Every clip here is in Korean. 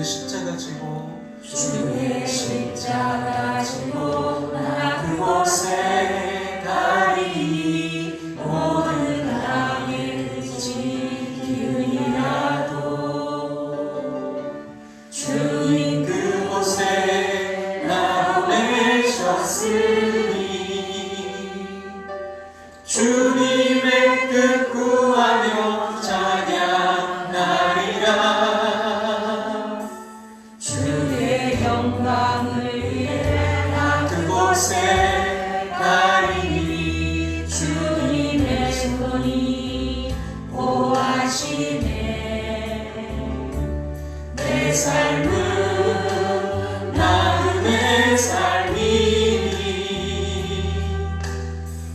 십자가 지고 주의 십자가 지고 나 그곳에 가리니 모든 땅의 끝이 기은이라도 주님 그곳에 나 보내셨으니 주님의 뜻 구하며 찬양하리라. 주의 영광을 위해 나 그곳에 가리니 주님의 손이 보하시네. 내 삶은 나그네 삶이니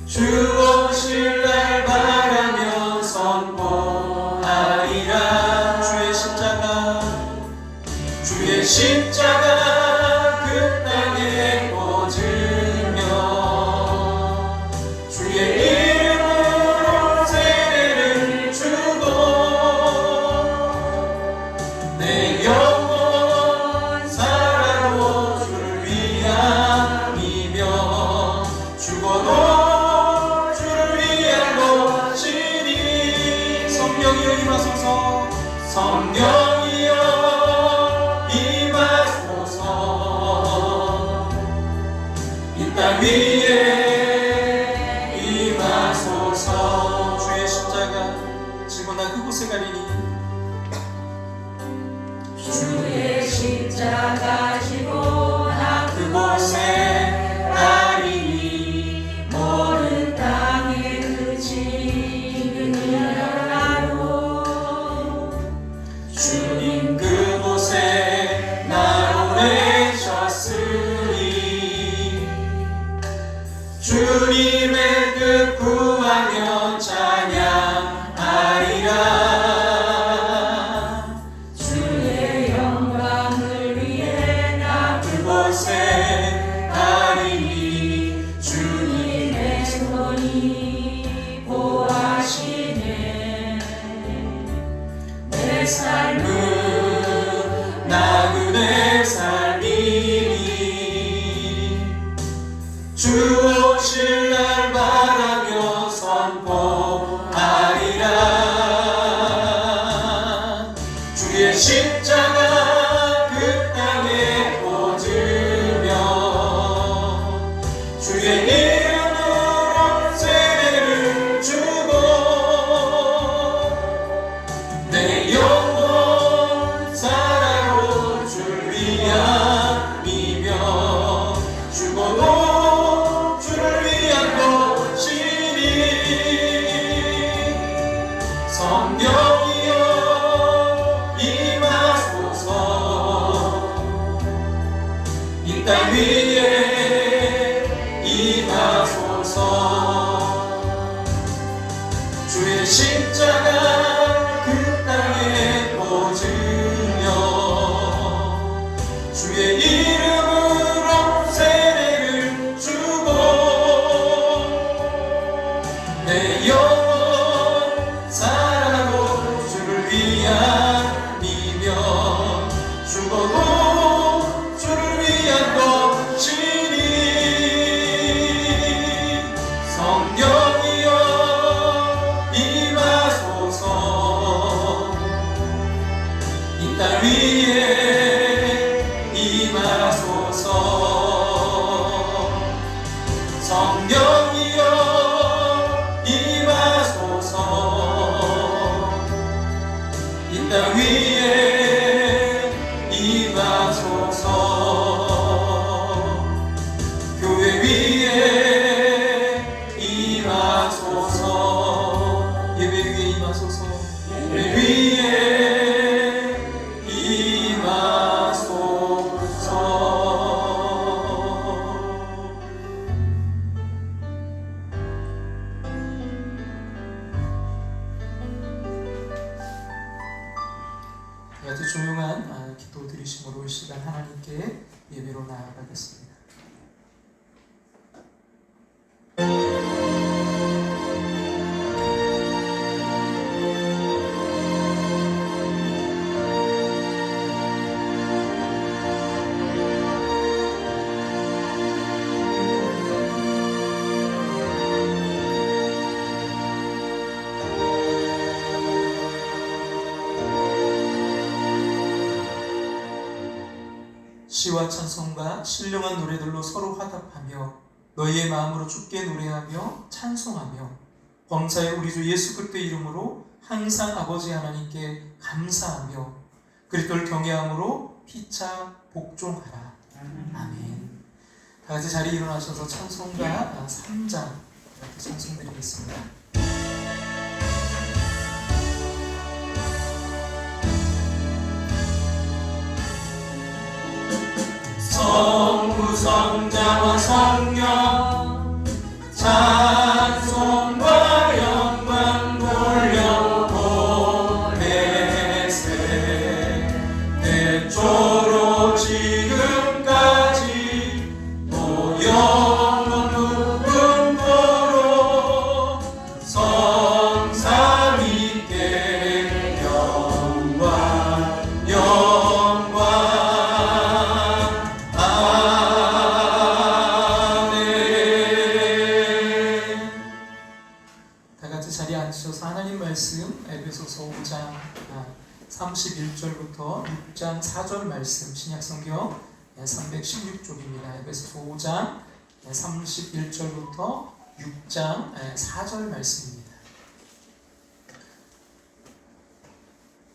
주 오실 날 바라며 선포하리라. 주의 십자가 그 땅에 꽂으며 주의 이름으로 세례를 주고 내 영혼 살아로 주를 위함이며 죽어도 주를 위한 것이니. 성령이여 임하소서. 성령이여 임하소서. 이 땅 위에 임하소서. 주의 십자가 지고 나 그곳에 가리니 주의 십자가 지고 나 그곳에 가리니 모든 땅의 끝이 그니라도 주님 그곳에 나 보내셨으니 주님의 뜻 구하며 찬양하리라. 주의 영광을 위해 나 그곳에 가리니 주님의 손이 보하시네. 내 삶은 나그네 삶이니 주 오실 날 바라며 선포하리라. 주의 십자가 그 땅에 꽂으며 주의 이름으로 세례를 주고 내 영혼 살아로 주를 위함이며 죽어도 주를 위한 것이니. 성령이여 임하소서. 이 땅 위에 임하소서. 주의 십자가 그 땅에 꽂으며 주의 이름으로 세례를 주고 내 영혼 살아도 주를 위함이며 죽어도 주를 위한 것이니. 성령이여 임하소서. 이 땅 위에 임하소서. 성령이여 임하소서. 이 땅 위에 임하소서. 교회 위에 임하소서. 예배 위에 임하소서. 예배 위에 임하소서. 아주 조용한 기도 드리심으로 이 시간 하나님께 예배로 나아가겠습니다. 시와 찬송과 신령한 노래들로 서로 화답하며 너희의 마음으로 주께 노래하며 찬송하며 범사의 우리 주 예수 그리스도의 이름으로 항상 아버지 하나님께 감사하며 그리스도를 경외함으로 피차 복종하라. 아멘. 다 같이 자리에 일어나셔서 찬송가 3장 찬송 드리겠습니다. 성부 성자와 성령 찬송과 영광 돌려보내세 대초로 지금까지 또 영원 무궁토록 성삼위께 영광 하나님 말씀 에베소서 5장 31절부터 6장 4절 말씀 신약성경 316쪽입니다. 에베소서 5장 31절부터 6장 4절 말씀입니다.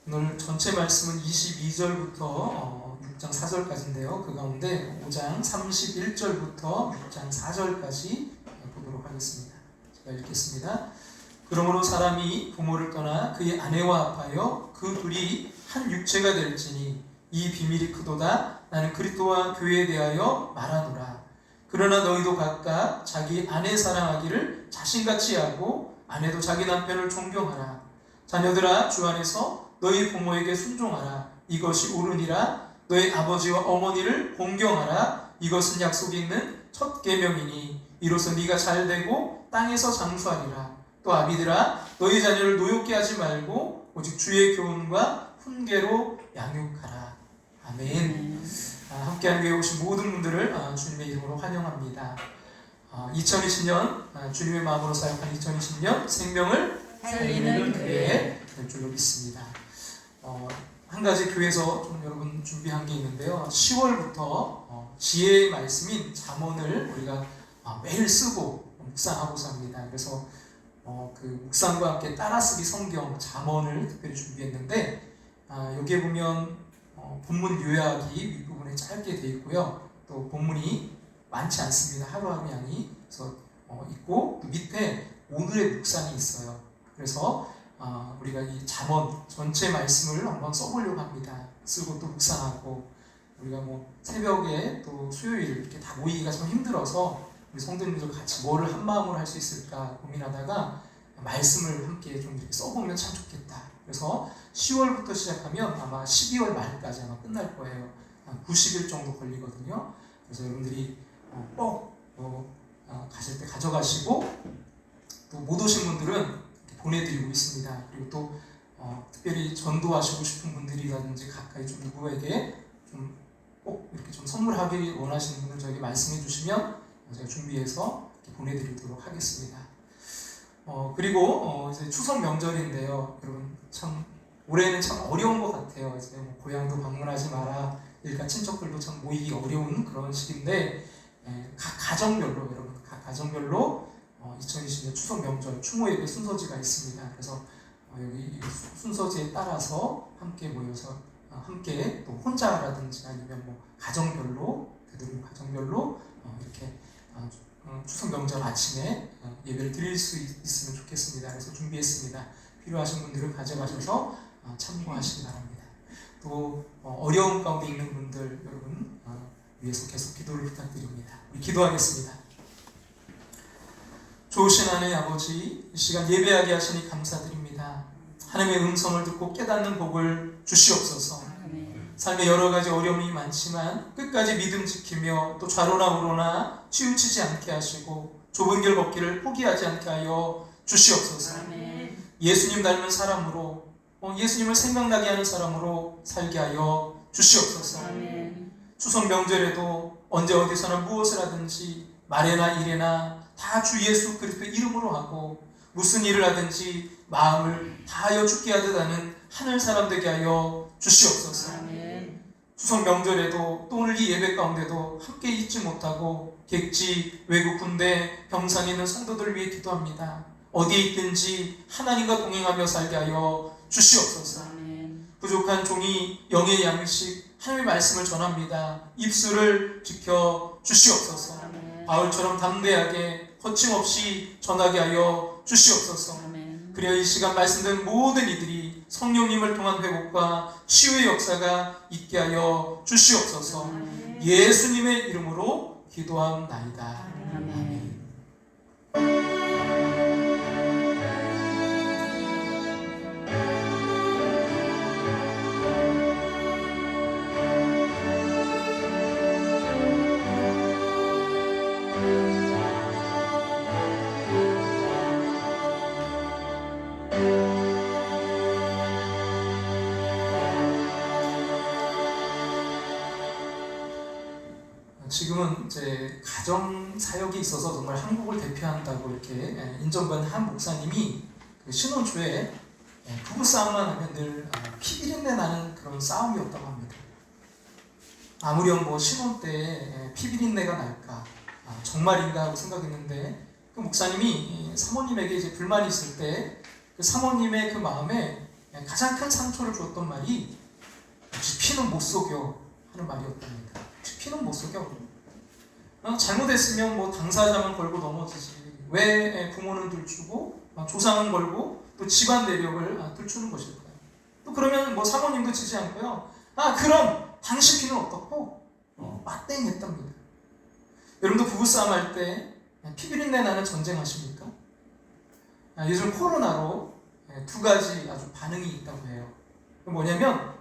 오늘 전체 말씀은 22절부터 6장 4절까지인데요. 그 가운데 5장 31절부터 6장 4절까지 보도록 하겠습니다. 제가 읽겠습니다. 그러므로 사람이 부모를 떠나 그의 아내와 합하여 그 둘이 한 육체가 될지니 이 비밀이 크도다. 나는 그리스도와 교회에 대하여 말하노라. 그러나 너희도 각각 자기 아내 사랑하기를 자신같이 하고 아내도 자기 남편을 존경하라. 자녀들아 주 안에서 너희 부모에게 순종하라. 이것이 옳으니라. 너희 아버지와 어머니를 공경하라. 이것은 약속이 있는 첫 계명이니 이로써 네가 잘되고 땅에서 장수하리라. 또 아비들아 너희 자녀를 노엽게 하지 말고 오직 주의 교훈과 훈계로 양육하라. 아멘. 함께한 교회에 오신 모든 분들을 주님의 이름으로 환영합니다. 2020년 주님의 마음으로 사역한 2020년 생명을 살리는 교회에 될 줄로 믿습니다. 한 가지 교회에서 좀 여러분 준비한 게 있는데요. 10월부터 지혜의 말씀인 잠언을 우리가 매일 쓰고 묵상하고자 합니다. 그래서 그 묵상과 함께 따라쓰기 성경 잠언을 특별히 준비했는데 여기에 보면 본문 요약이 윗부분에 짧게 되어 있고요. 또 본문이 많지 않습니다. 하루하루 양이 그래서 있고 또 밑에 오늘의 묵상이 있어요. 그래서 우리가 이 잠언 전체 말씀을 한번 써보려고 합니다. 쓰고 또 묵상하고 우리가 뭐 새벽에 또 수요일 이렇게 다 모이기가 좀 힘들어서 우리 성도님들 같이 뭐를 한 마음으로 할 수 있을까 고민하다가 말씀을 함께 좀 이렇게 써보면 참 좋겠다. 그래서 10월부터 시작하면 아마 12월 말까지 아마 끝날 거예요. 한 90일 정도 걸리거든요. 그래서 여러분들이 꼭 가실 때 가져가시고 또 못 오신 분들은 보내드리고 있습니다. 그리고 또 특별히 전도하시고 싶은 분들이라든지 가까이 좀 누구에게 좀 꼭 이렇게 좀 선물하기 원하시는 분들 저에게 말씀해 주시면 제가 준비해서 이렇게 보내드리도록 하겠습니다. 그리고 이제 추석 명절인데요. 여러분 참 올해는 참 어려운 것 같아요. 이제 뭐 고향도 방문하지 마라, 일가 친척들도 참 모이기 어려운 그런 시기인데 각 가정별로 여러분 각 가정별로 2020년 추석 명절 추모 예배 순서지가 있습니다. 그래서 여기 순서지에 따라서 함께 모여서 함께 또 혼자라든지 아니면 뭐 가정별로 되도록 가정별로 이렇게 추석 명절 아침에 예배를 드릴 수 있으면 좋겠습니다. 그래서 준비했습니다. 필요하신 분들은 가져가셔서 참고하시기 바랍니다. 또 어려운 가운데 있는 분들 여러분 위해서 계속 기도를 부탁드립니다. 우리 기도하겠습니다. 좋으신 하나님 아버지, 이 시간 예배하게 하시니 감사드립니다. 하나님의 음성을 듣고 깨닫는 복을 주시옵소서. 삶에 여러 가지 어려움이 많지만 끝까지 믿음 지키며 또 좌로나 우로나 치우치지 않게 하시고 좁은 길 걷기를 포기하지 않게 하여 주시옵소서. 예수님 닮은 사람으로 예수님을 생각나게 하는 사람으로 살게 하여 주시옵소서. 추석 명절에도 언제 어디서나 무엇을 하든지 말에나 일에나 다 주 예수 그리스도 이름으로 하고 무슨 일을 하든지 마음을 다하여 주게 하듯 하는 하늘 사람 되게 하여 주시옵소서. 추석 명절에도 또 오늘 이 예배 가운데도 함께 있지 못하고 객지, 외국, 군대, 병상에 있는 성도들을 위해 기도합니다. 어디에 있든지 하나님과 동행하며 살게 하여 주시옵소서. 부족한 종이 영의 양식 하나님의 말씀을 전합니다. 입술을 지켜 주시옵소서. 바울처럼 담대하게 거침없이 전하게 하여 주시옵소서. 그리하여 이 시간 말씀된 모든 이들이 성령님을 통한 회복과 치유의 역사가 있게 하여 주시옵소서. 예수님의 이름으로 기도합나이다. 아멘. 지금은 이제 가정 사역이 있어서 정말 한국을 대표한다고 이렇게 인정받는 한 목사님이 그 신혼 초에 부부 싸움만 하면 늘 피비린내 나는 그런 싸움이었다고 합니다. 아무렴 뭐 신혼 때 피비린내가 날까 정말인가 하고 생각했는데 그 목사님이 사모님에게 이제 불만이 있을 때 그 사모님의 그 마음에 가장 큰 상처를 주었던 말이 역시 피는 못 속여 하는 말이었답니다. 피는 못 속여. 잘못했으면 뭐 당사자만 걸고 넘어지지 왜 부모는 들추고 조상은 걸고 또 집안 내력을 들추는 것일까요? 또 그러면 뭐 사모님도 지지 않고요. 그럼 당신 피는 어떻고? 맞땡했답니다. 여러분도 부부싸움 할 때 피비린내 나는 전쟁하십니까? 요즘 코로나로 두 가지 아주 반응이 있다고 해요. 뭐냐면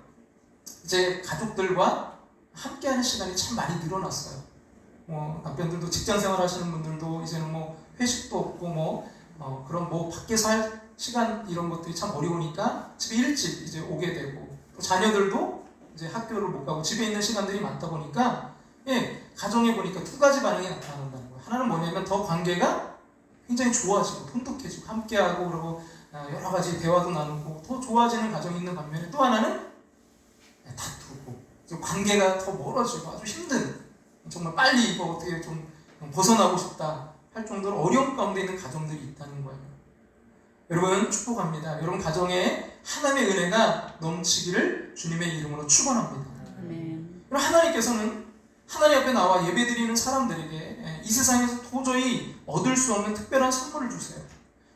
이제 가족들과 함께하는 시간이 참 많이 늘어났어요. 남편들도 직장생활 하시는 분들도 이제는 뭐 회식도 없고 그런 밖에서 할 시간 이런 것들이 참 어려우니까 집에 일찍 이제 오게 되고 또 자녀들도 이제 학교를 못 가고 집에 있는 시간들이 많다 보니까 가정에 보니까 두 가지 반응이 나타난다는 거예요. 하나는 뭐냐면 더 관계가 굉장히 좋아지고 돈독해지고 함께하고 그러고 여러 가지 대화도 나누고 더 좋아지는 가정이 있는 반면에 또 하나는 다투고 관계가 더 멀어지고 아주 힘든 정말 빨리 이거 어떻게 좀 벗어나고 싶다 할 정도로 어려움 가운데 있는 가정들이 있다는 거예요. 여러분 축복합니다. 여러분 가정에 하나님의 은혜가 넘치기를 주님의 이름으로 축원합니다. 그럼 하나님께서는 하나님 앞에 나와 예배드리는 사람들에게 이 세상에서 도저히 얻을 수 없는 특별한 선물을 주세요.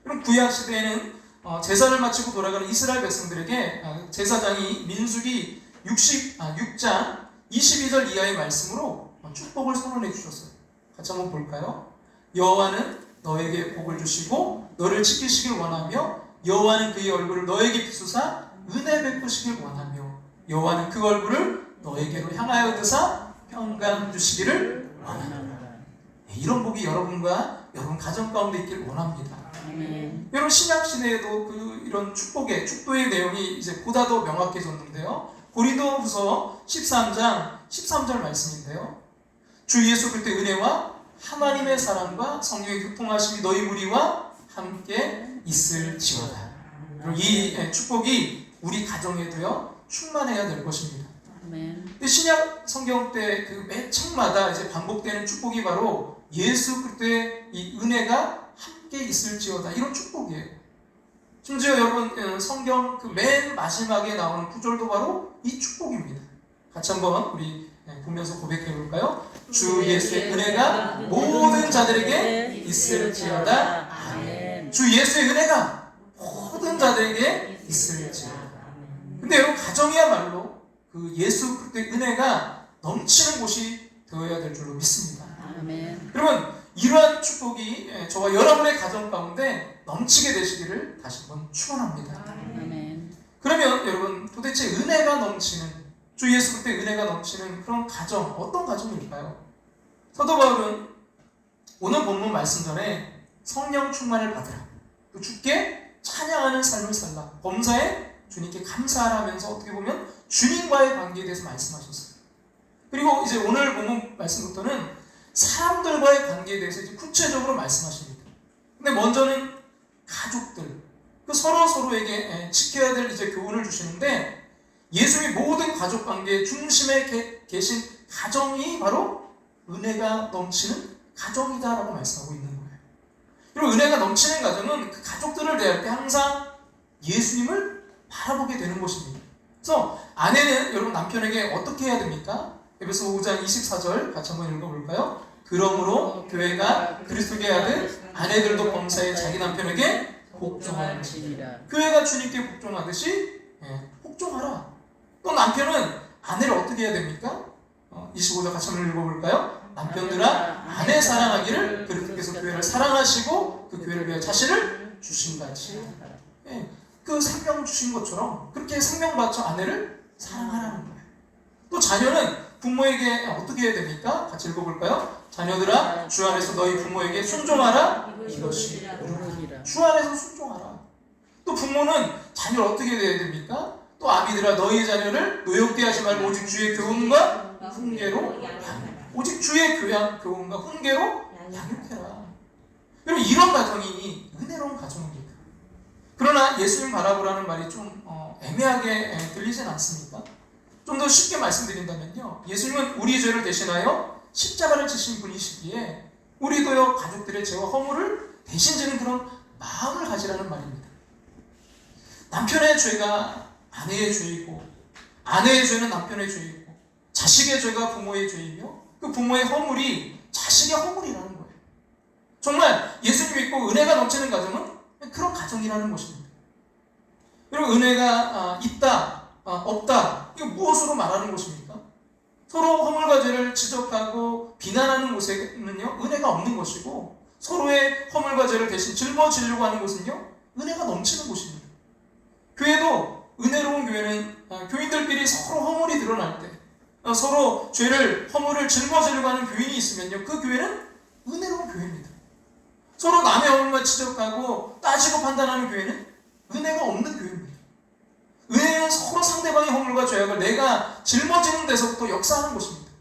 그럼 구약 시대에는 제사를 마치고 돌아가는 이스라엘 백성들에게 제사장이 민수기 6장 22절 이하의 말씀으로 축복을 선언해 주셨어요. 같이 한번 볼까요? 여호와는 너에게 복을 주시고 너를 지키시길 원하며 여호와는 그의 얼굴을 너에게 비추사 은혜 베푸시길 원하며 여호와는 그 얼굴을 너에게로 향하여 드사 평강 주시기를 원합니다. 이런 복이 여러분과 여러분 가정 가운데 있길 원합니다. 여러분 신약 시대에도 이런 축도의 내용이 이제 보다 더 명확해졌는데요. 고린도후서 13장 13절 말씀인데요. 주 예수 그리스도의 은혜와 하나님의 사랑과 성령의 교통하심이 너희 무리와 함께 있을지어다. 이 축복이 우리 가정에도요 충만해야 될 것입니다. 근데 신약 성경 때 그 매 책마다 이제 반복되는 축복이 바로 예수 그리스도의 이 은혜가 함께 있을지어다 이런 축복이에요. 심지어 여러분 성경 그 맨 마지막에 나오는 구절도 바로 이 축복입니다. 같이 한번 우리 보면서 고백해 볼까요? 주 예수의 은혜가 모든 자들에게 있을지어다. 아멘. 주 예수의 은혜가 모든 자들에게 있을지어다. 근데 여러분 가정이야말로 그 예수 그리스도의 은혜가 넘치는 곳이 되어야 될 줄로 믿습니다. 아멘. 여러분 이러한 축복이 저와 여러분의 가정 가운데 넘치게 되시기를 다시 한번 축원합니다. 아멘. 그러면 여러분 도대체 은혜가 넘치는 주 예수 그리스도의 은혜가 넘치는 그런 가정 어떤 가정일까요? 사도 바울은 오늘 본문 말씀 전에 성령 충만을 받으라 또 주께 찬양하는 삶을 살라 범사에 주님께 감사하라면서 어떻게 보면 주님과의 관계에 대해서 말씀하셨어요. 그리고 이제 오늘 본문 말씀부터는 사람들과의 관계에 대해서 이제 구체적으로 말씀하십니다. 근데 먼저는 가족들, 그 서로에게 지켜야 될 이제 교훈을 주시는데 예수님이 모든 가족 관계의 중심에 계신 가정이 바로 은혜가 넘치는 가정이다라고 말씀하고 있는 거예요. 그리고 은혜가 넘치는 가정은 그 가족들을 대할 때 항상 예수님을 바라보게 되는 것입니다. 그래서 아내는 여러분 남편에게 어떻게 해야 됩니까? 에베소 5장 24절 같이 한번 읽어볼까요? 그러므로 교회가 그리스도께 하듯 아내들도 범사에 자기 남편에게 복종하라. 교회가 주님께 복종하듯이 복종하라. 또 남편은 아내를 어떻게 해야 됩니까? 25절 같이 한번 읽어볼까요? 남편들아 아내 사랑하기를 그리스도께서 교회를 사랑하시고 그 교회를 위하여 자신을 주신같이. 그 생명 주신 것처럼 그렇게 생명 바쳐 아내를 사랑하라는 거예요. 또 자녀는 부모에게 어떻게 해야 됩니까? 같이 읽어볼까요? 자녀들아 주 안에서 너희 부모에게 순종하라. 이것이 옳으니라. 주 안에서 순종하라. 또 부모는 자녀를 어떻게 해야 됩니까? 또 아비들아 너희 자녀를 노엽게 하지 말고 오직 주의 교훈과 훈계로 오직 주의 교훈과 훈계로 양육해라. 여러분 이런 가정이 은혜로운 가정입니다. 그러나 예수님 바라보라는 말이 좀 애매하게 들리진 않습니까? 좀 더 쉽게 말씀드린다면요, 예수님은 우리 죄를 대신하여 십자가를 지신 분이시기에 우리도요 가족들의 죄와 허물을 대신 지는 그런 마음을 가지라는 말입니다. 남편의 죄가 아내의 죄이고 아내의 죄는 남편의 죄이고 자식의 죄가 부모의 죄이며 그 부모의 허물이 자식의 허물이라는 거예요. 정말 예수님 믿고 은혜가 넘치는 가정은 그런 가정이라는 것입니다. 여러분 은혜가 있다, 없다 이거 무엇으로 말하는 것입니까? 서로 허물과 죄를 지적하고 비난하는 곳에는요 은혜가 없는 것이고 서로의 허물과 죄를 대신 짊어지려고 하는 곳은요 은혜가 넘치는 곳입니다. 교회도 은혜로운 교회는 교인들끼리 서로 허물이 드러날 때 서로 죄를 허물을 짊어지려고 하는 교인이 있으면요 그 교회는 은혜로운 교회입니다. 서로 남의 허물만 지적하고 따지고 판단하는 교회는 은혜가 없는 교회입니다. 은혜는 서로 상대방의 허물과 죄악을 내가 짊어지는 데서부터 역사하는 것입니다.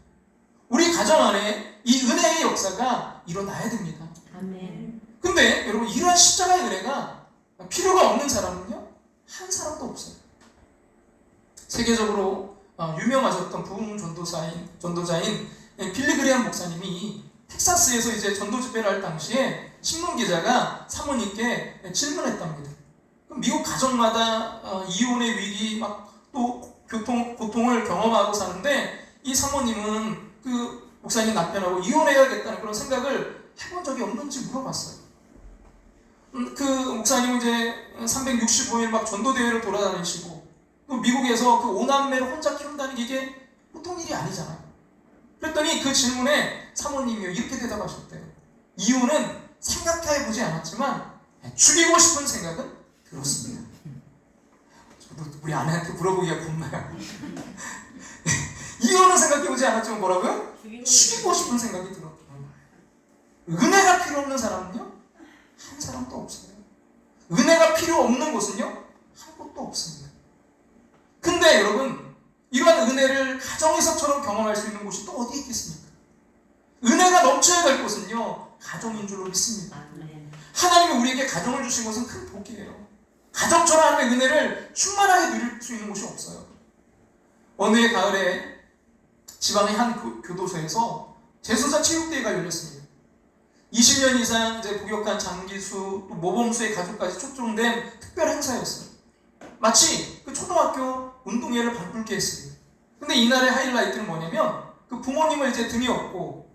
우리 가정 안에 이 은혜의 역사가 일어나야 됩니다. 아멘. 근데 여러분 이러한 십자가의 은혜가 필요가 없는 사람은요 한 사람도 없어요. 세계적으로 유명하셨던 부흥 전도자인 빌리그레암 목사님이 텍사스에서 이제 전도 집회를 할 당시에 신문 기자가 사모님께 질문했답니다. 미국 가정마다 이혼의 위기 막 또 고통을 경험하고 사는데 이 사모님은 그 목사님 남편하고 이혼해야겠다는 그런 생각을 해본 적이 없는지 물어봤어요. 그 목사님은 이제 365일 막 전도대회를 돌아다니시고 또 미국에서 그 5남매를 혼자 키운다는 게 이게 보통 일이 아니잖아요. 그랬더니 그 질문에 사모님이 이렇게 대답하셨대요. 이혼은 생각해보지 않았지만 죽이고 싶은 생각은 들었습니다. 저도 우리 아내한테 물어보기가 겁나요. 이혼은 생각해보지 않았지만 뭐라고요? 죽이고 싶은 생각이 들었던 거예요. 은혜가 필요 없는 사람은요 한 사람도 없어요. 은혜가 필요 없는 곳은요 한 곳도 없습니다. 근데 여러분 이러한 은혜를 가정에서처럼 경험할 수 있는 곳이 또 어디 있겠습니까? 은혜가 넘쳐야 될 곳은요 가정인 줄로 믿습니다. 하나님이 우리에게 가정을 주신 것은 큰 복이에요. 가정처럼 하나님의 은혜를 충만하게 누릴 수 있는 곳이 없어요. 어느 해 가을에 지방의 한 교도소에서 재소자 체육대회가 열렸습니다. 20년 이상 이제 복역한 장기수, 또 모범수의 가족까지 초청된 특별 행사였어요. 마치 그 초등학교 운동회를 바꿀게 했습니다. 근데 이날의 하이라이트는 뭐냐면 그 부모님을 이제 등에 업고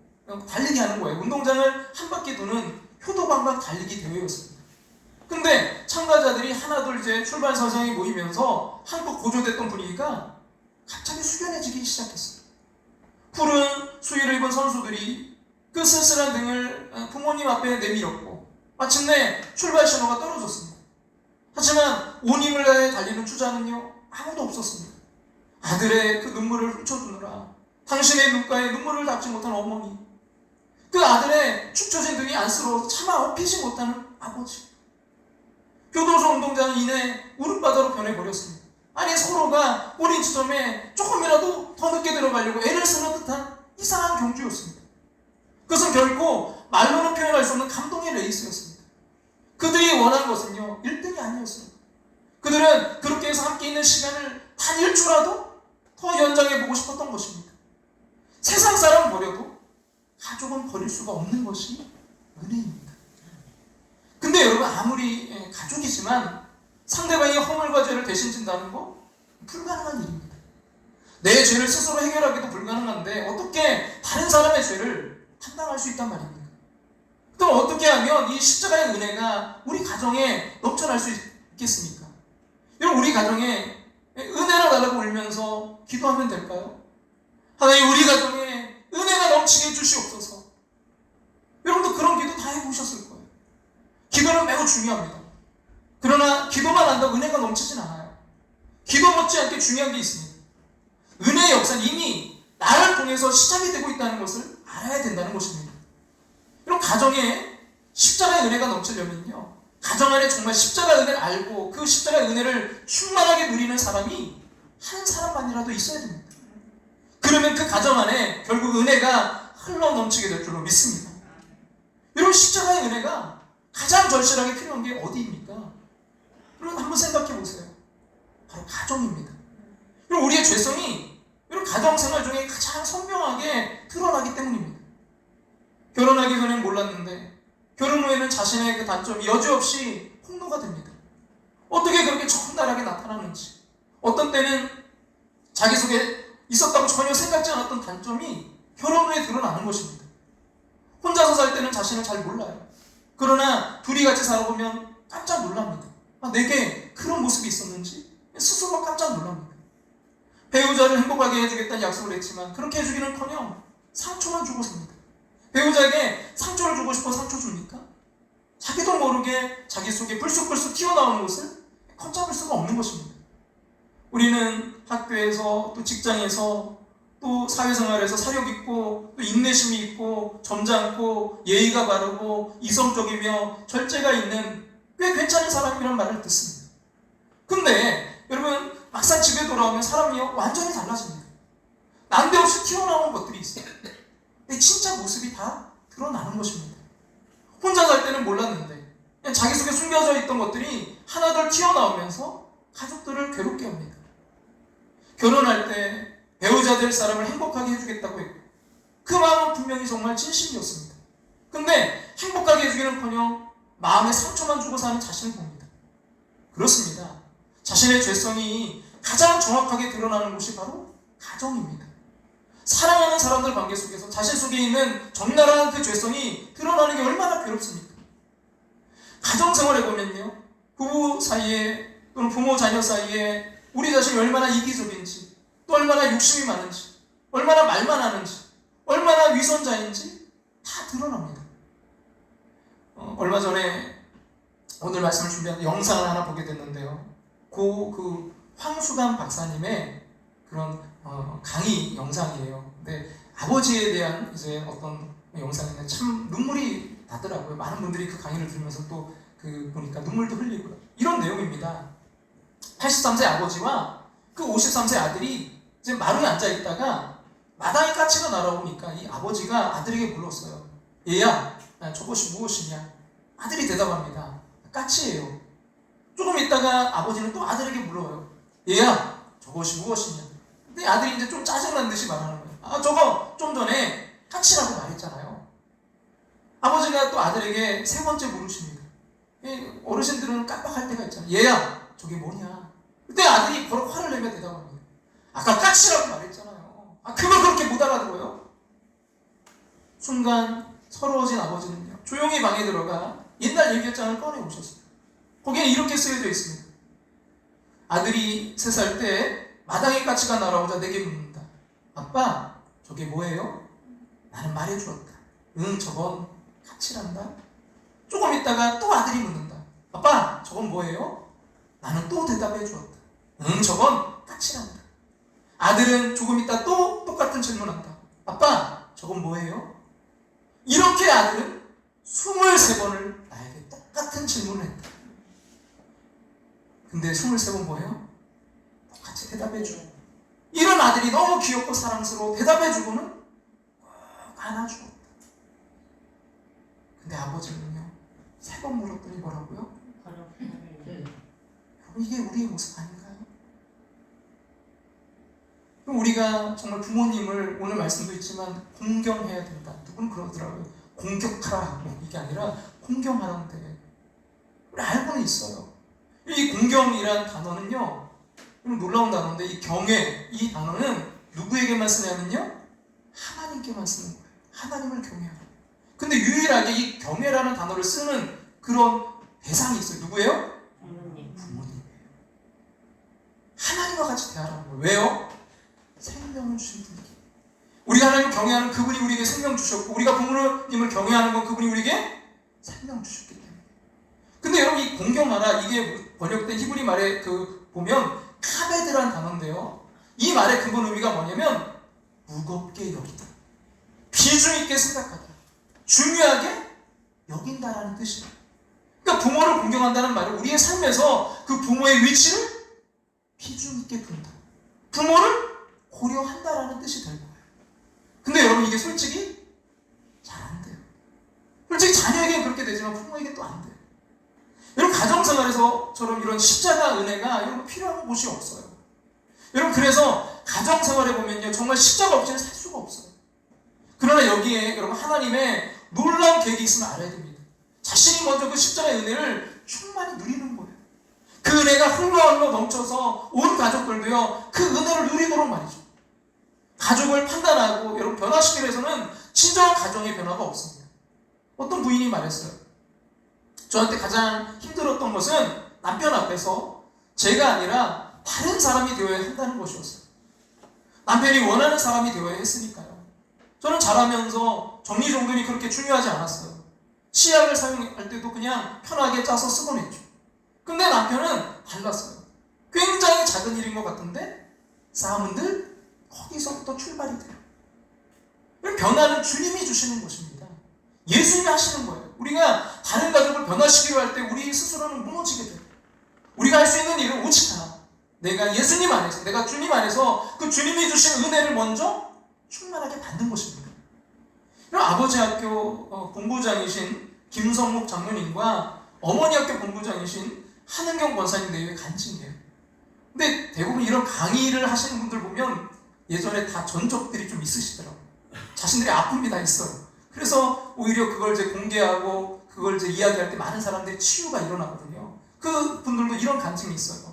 달리기 하는 거예요. 운동장을 한 바퀴 도는 효도관광 달리기 대회였습니다. 근데 참가자들이 하나둘 이제 출발 선상에 모이면서 한껏 고조됐던 분위기가 갑자기 숙연해지기 시작했어요. 푸른 수의를 입은 선수들이 그 쓸쓸한 등을 부모님 앞에 내밀었고 마침내 출발 신호가 떨어졌습니다. 하지만 온 힘을 다해 달리는 주자는요 아무도 없었습니다. 아들의 그 눈물을 훔쳐주느라 당신의 눈가에 눈물을 닦지 못한 어머니, 그 아들의 축 처진 등이 안쓰러워서 차마 업히지 못하는 아버지, 교도소 운동장 이내 울음바다로 변해버렸습니다. 아니 서로가 본인 지점에 조금이라도 더 늦게 들어가려고 애를 쓰는 듯한 이상한 경주였습니다. 그것은 결코 말로는 표현할 수 없는 감동의 레이스였습니다. 그들이 원한 것은요 1등이 아니었어요. 그들은 그렇게 해서 함께 있는 시간을 단 1초라도 은혜입니다. 근데 여러분, 아무리 가족이지만 상대방의 허물과 죄를 대신 진다는 거 불가능한 일입니다. 내 죄를 스스로 해결하기도 불가능한데 어떻게 다른 사람의 죄를 담당할 수 있단 말입니까? 또 어떻게 하면 이 십자가의 은혜가 우리 가정에 넘쳐날 수 있겠습니까? 여러분, 우리 가정에 은혜를 달라고 울면서 기도하면 될까요? 하나님, 우리 가정에 은혜가 넘치게 해주시옵소서. 여러분도 그런 기도 다 해보셨을 거예요. 기도는 매우 중요합니다. 그러나 기도만 한다고 은혜가 넘치진 않아요. 기도 못지않게 중요한 게 있습니다. 은혜의 역사는 이미 나를 통해서 시작이 되고 있다는 것을 알아야 된다는 것입니다. 그럼 가정에 십자가의 은혜가 넘치려면요, 가정 안에 정말 십자가의 은혜를 알고 그 십자가의 은혜를 충만하게 누리는 사람이 한 사람만이라도 있어야 됩니다. 그러면 그 가정 안에 결국 은혜가 흘러 넘치게 될 줄로 믿습니다. 여러분, 십자가의 은혜가 가장 절실하게 필요한 게 어디입니까? 여러분, 한번 생각해 보세요. 바로 가정입니다. 그리고 우리의 죄성이 여러분 가정생활 중에 가장 선명하게 드러나기 때문입니다. 결혼하기 전엔 몰랐는데 결혼 후에는 자신의 그 단점이 여지없이 폭로가 됩니다. 어떻게 그렇게 적나라하게 나타나는지, 어떤 때는 자기 속에 있었다고 전혀 생각지 않았던 단점이 결혼 후에 드러나는 것입니다. 혼자서 살 때는 자신을 잘 몰라요. 그러나 둘이 같이 살아보면 깜짝 놀랍니다. 내게 그런 모습이 있었는지 스스로 깜짝 놀랍니다. 배우자를 행복하게 해주겠다는 약속을 했지만 그렇게 해주기는커녕 상처만 주고 삽니다. 배우자에게 상처를 주고 싶어 상처 줍니까? 자기도 모르게 자기 속에 불쑥불쑥 튀어나오는 것을 걷잡을 수가 없는 것입니다. 우리는 학교에서 또 직장에서 또 사회생활에서 사력 있고 또 인내심이 있고 점잖고 예의가 바르고 이성적이며 절제가 있는 꽤 괜찮은 사람이란 말을 듣습니다. 근데 여러분, 막상 집에 돌아오면 사람이 완전히 달라집니다. 난데없이 튀어나오는 것들이 있어요. 근데 진짜 모습이 다 드러나는 것입니다. 혼자 살 때는 몰랐는데 그냥 자기 속에 숨겨져 있던 것들이 하나둘 튀어나오면서 가족들을 괴롭게 합니다. 결혼할 때 배우자 될 사람을 행복하게 해주겠다고 했고 그 마음은 분명히 정말 진심이었습니다. 근데 행복하게 해주기는커녕 마음에 상처만 주고 사는 자신을 봅니다. 그렇습니다. 자신의 죄성이 가장 정확하게 드러나는 곳이 바로 가정입니다. 사랑하는 사람들 관계 속에서 자신 속에 있는 적나라한 그 죄성이 드러나는 게 얼마나 괴롭습니까? 가정생활에 보면요, 부부 사이에 또는 부모 자녀 사이에 우리 자신이 얼마나 이기적인지, 또 얼마나 욕심이 많은지, 얼마나 말만 하는지, 얼마나 위선자인지 다 드러납니다. 얼마 전에 오늘 말씀을 준비한 영상을 하나 보게 됐는데요. 그 황수감 박사님의 그런 강의 영상이에요. 근데 아버지에 대한 이제 어떤 영상인데 참 눈물이 나더라고요. 많은 분들이 그 강의를 들으면서 또 그 보니까 눈물도 흘리고요. 이런 내용입니다. 83세 아버지와 그 53세 아들이 이제 마루에 앉아 있다가 마당에 까치가 날아오니까 이 아버지가 아들에게 물었어요. 얘야, 저것이 무엇이냐? 아들이 대답합니다. 까치예요. 조금 있다가 아버지는 또 아들에게 물어요. 얘야, 저것이 무엇이냐? 근데 아들이 이제 좀 짜증난 듯이 말하는 거예요. 저거 좀 전에 까치라고 말했잖아요. 아버지가 또 아들에게 세 번째 물으십니다. 어르신들은 깜빡할 때가 있잖아요. 얘야, 저게 뭐냐? 그때 아들이 바로 화를 내며 대답합니다. 아까 까치라고 말했잖아요. 그걸 그렇게 못 알아들어요? 순간 서러워진 아버지는요, 조용히 방에 들어가 옛날 일기장을 꺼내 오셨어요. 거기에 이렇게 쓰여져 있습니다. 아들이 3살 때 마당에 까치가 날아오자 내게 묻는다. 아빠, 저게 뭐예요? 나는 말해주었다. 응, 저건 까치란다. 조금 있다가 또 아들이 묻는다. 아빠, 저건 뭐예요? 나는 또 대답해 주었다. 응, 저건 까치란다. 아들은 조금 있다 또 똑같은 질문한다. 아빠, 저건 뭐예요? 이렇게 아들은 23번을 나에게 똑같은 질문을 했다. 근데 23번 뭐예요? 똑같이 대답해줘. 이런 아들이 너무 귀엽고 사랑스러워 대답해주고는 꼭 안아주었다. 근데 아버지는요, 3번 물었더니 뭐라고요? 이게 우리의 모습 아닌가요? 그럼 우리가 정말 부모님을 오늘 말씀도 있지만 공경해야 된다. 누구는 그러더라고요. 공격하라 뭐 이게 아니라 공경하라는데 우리 알고는 있어요. 이 공경이란 단어는요, 놀라운 단어인데 이 경외 이 단어는 누구에게만 쓰냐면요, 하나님께만 쓰는 거예요. 하나님을 경외하라. 근데 유일하게 이 경외라는 단어를 쓰는 그런 대상이 있어요. 누구예요? 부모님이에요. 하나님과 같이 대하라는 거예요. 왜요? 생명을 주신 분이기. 우리가 하나님을 경외하는 그분이 우리에게 생명 주셨고, 우리가 부모님을 경외하는 건 그분이 우리에게 생명 주셨기 때문에. 근데 여러분, 이 공경하라, 이게 번역된 히브리 말에 보면 카베드라는 단어인데요, 이 말의 근본 의미가 뭐냐면 무겁게 여기다, 비중 있게 생각하다, 중요하게 여긴다라는 뜻이에요. 그러니까 부모를 공경한다는 말은 우리의 삶에서 그 부모의 위치를 비중 있게 둔다, 부모를 고려한다라는 뜻이 될 거예요. 근데 여러분, 이게 솔직히 잘 안 돼요. 솔직히 자녀에게는 그렇게 되지만 부모에게는 또 안 돼요. 여러분, 가정생활에서처럼 이런 십자가 은혜가 여러분 필요한 곳이 없어요. 여러분, 그래서 가정생활에 보면요, 정말 십자가 없이는 살 수가 없어요. 그러나 여기에 여러분, 하나님의 놀라운 계획이 있음을 알아야 됩니다. 자신이 먼저 그 십자가의 은혜를 충만히 누리는 거예요. 그 은혜가 흘러 넘쳐서 온 가족들도요, 그 은혜를 누리도록 말이죠. 가족을 판단하고 여러분 변화시키기 위해서는 진정한 가정의 변화가 없습니다. 어떤 부인이 말했어요. 저한테 가장 힘들었던 것은 남편 앞에서 제가 아니라 다른 사람이 되어야 한다는 것이었어요. 남편이 원하는 사람이 되어야 했으니까요. 저는 자라면서 정리정돈이 그렇게 중요하지 않았어요. 치약을 사용할 때도 그냥 편하게 짜서 쓰곤 했죠. 근데 남편은 달랐어요. 굉장히 작은 일인 것 같은데 싸움은 늘 거기서부터 출발이 돼요. 변화는 주님이 주시는 것입니다. 예수님이 하시는 거예요. 우리가 다른 가족을 변화시키려 할 때 우리 스스로는 무너지게 돼요. 우리가 할 수 있는 일은 오직 하나, 내가 예수님 안에서, 내가 주님 안에서 그 주님이 주신 은혜를 먼저 충만하게 받는 것입니다. 아버지 학교 본부장이신 김성묵 장로님과 어머니 학교 본부장이신 한은경 권사님 내외 간증이에요. 근데 대부분 이런 강의를 하시는 분들 보면 예전에 다 전적들이 좀 있으시더라고요. 자신들의 아픔이 다 있어요. 그래서 오히려 그걸 이제 공개하고 그걸 이제 이야기할 때 많은 사람들의 치유가 일어나거든요. 그 분들도 이런 간증이 있어요.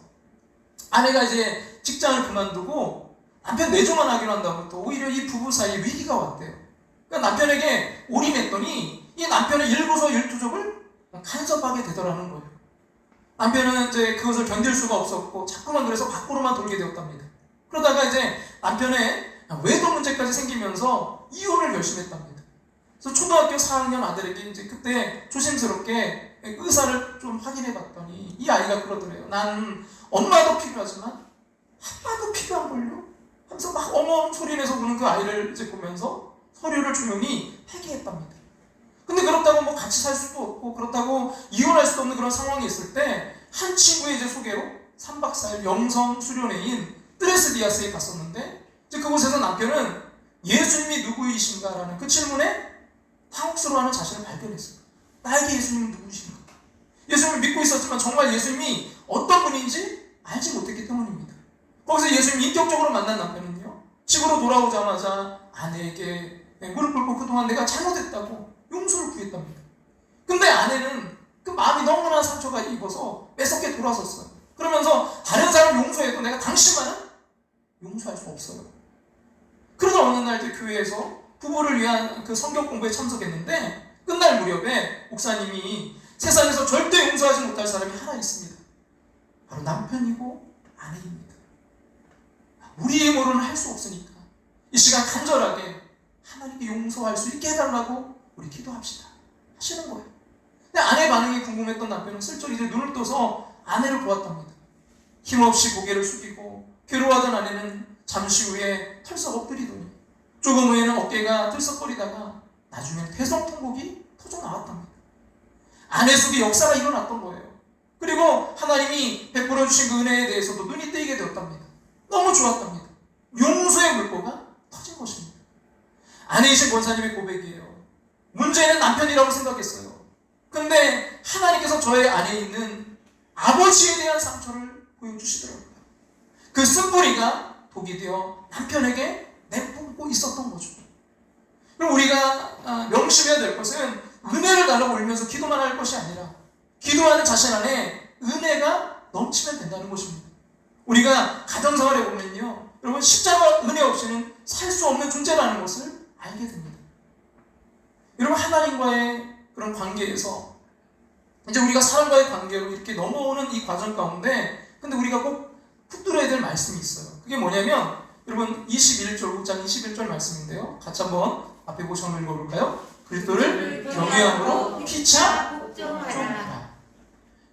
아내가 이제 직장을 그만두고 남편 내조만 하기로 한 다음부터 오히려 이 부부 사이에 위기가 왔대요. 그러니까 남편에게 올인했더니 이 남편의 일거수 일투족을 간섭하게 되더라는 거예요. 남편은 이제 그것을 견딜 수가 없었고 자꾸만 그래서 밖으로만 돌게 되었답니다. 그러다가 이제 남편의 외도 문제까지 생기면서 이혼을 결심했답니다. 그래서 초등학교 4학년 아들에게 이제 그때 조심스럽게 의사를 좀 확인해 봤더니 이 아이가 그러더래요. 난 엄마도 필요하지만 아빠도 필요한 걸요? 하면서 막 어머 소리 내서 우는 그 아이를 이제 보면서 서류를 조용히 폐기했답니다. 근데 그렇다고 뭐 같이 살 수도 없고 그렇다고 이혼할 수도 없는 그런 상황이 있을 때 한 친구의 이제 소개로 3박 4일 영성 수련회인 뜨레스디아스에 갔었는데 이제 그곳에서 남편은 예수님이 누구이신가라는 그 질문에 당혹스러워하는 자신을 발견했어요. 나에게 예수님은 누구이신가? 예수님을 믿고 있었지만 정말 예수님이 어떤 분인지 알지 못했기 때문입니다. 거기서 예수님 인격적으로 만난 남편은요, 집으로 돌아오자마자 아내에게 무릎 꿇고 그동안 내가 잘못했다고 용서를 구했답니다. 근데 아내는 그 마음이 너무나 상처가 입어서 매섭게 돌아섰어요. 그러면서 다른 사람 용서해도 내가 당신만은 용서할 수 없어요. 그러다 어느 날 교회에서 부부를 위한 그 성경 공부에 참석했는데 끝날 무렵에 목사님이 세상에서 절대 용서하지 못할 사람이 하나 있습니다. 바로 남편이고 아내입니다. 우리의 힘으로는 할 수 없으니까 이 시간 간절하게 하나님께 용서할 수 있게 해달라고 우리 기도합시다 하시는 거예요. 근데 아내 반응이 궁금했던 남편은 슬쩍 이제 눈을 떠서 아내를 보았답니다. 힘없이 고개를 숙이고 괴로워하던 아내는 잠시 후에 털썩 엎드리더니 조금 후에는 어깨가 들썩거리다가 나중엔 대성통곡이 터져 나왔답니다. 아내 속에 역사가 일어났던 거예요. 그리고 하나님이 베풀어 주신 그 은혜에 대해서도 눈이 뜨이게 되었답니다. 너무 좋았답니다. 용서의 물꼬가 터진 것입니다. 아내이신 권사님의 고백이에요. 문제는 남편이라고 생각했어요. 근데 하나님께서 저의 안에 있는 아버지에 대한 상처를 보여주시더라고요. 그 쓴뿌리가 독이 되어 남편에게 내뿜고 있었던 거죠. 그럼 우리가 명심해야 될 것은 은혜를 달라고 울면서 기도만 할 것이 아니라 기도하는 자신 안에 은혜가 넘치면 된다는 것입니다. 우리가 가정생활에 보면요, 여러분 십자가 은혜 없이는 살 수 없는 존재라는 것을 알게 됩니다. 여러분 하나님과의 그런 관계에서 이제 우리가 사람과의 관계로 이렇게 넘어오는 이 과정 가운데 근데 우리가 꼭 붙들어야 될 말씀이 있어요. 그게 뭐냐면 여러분 21절 5장 21절 말씀인데요. 같이 한번 앞에 보시 한번 읽어볼까요? 그리스도를 경외함으로 피차 복종하라.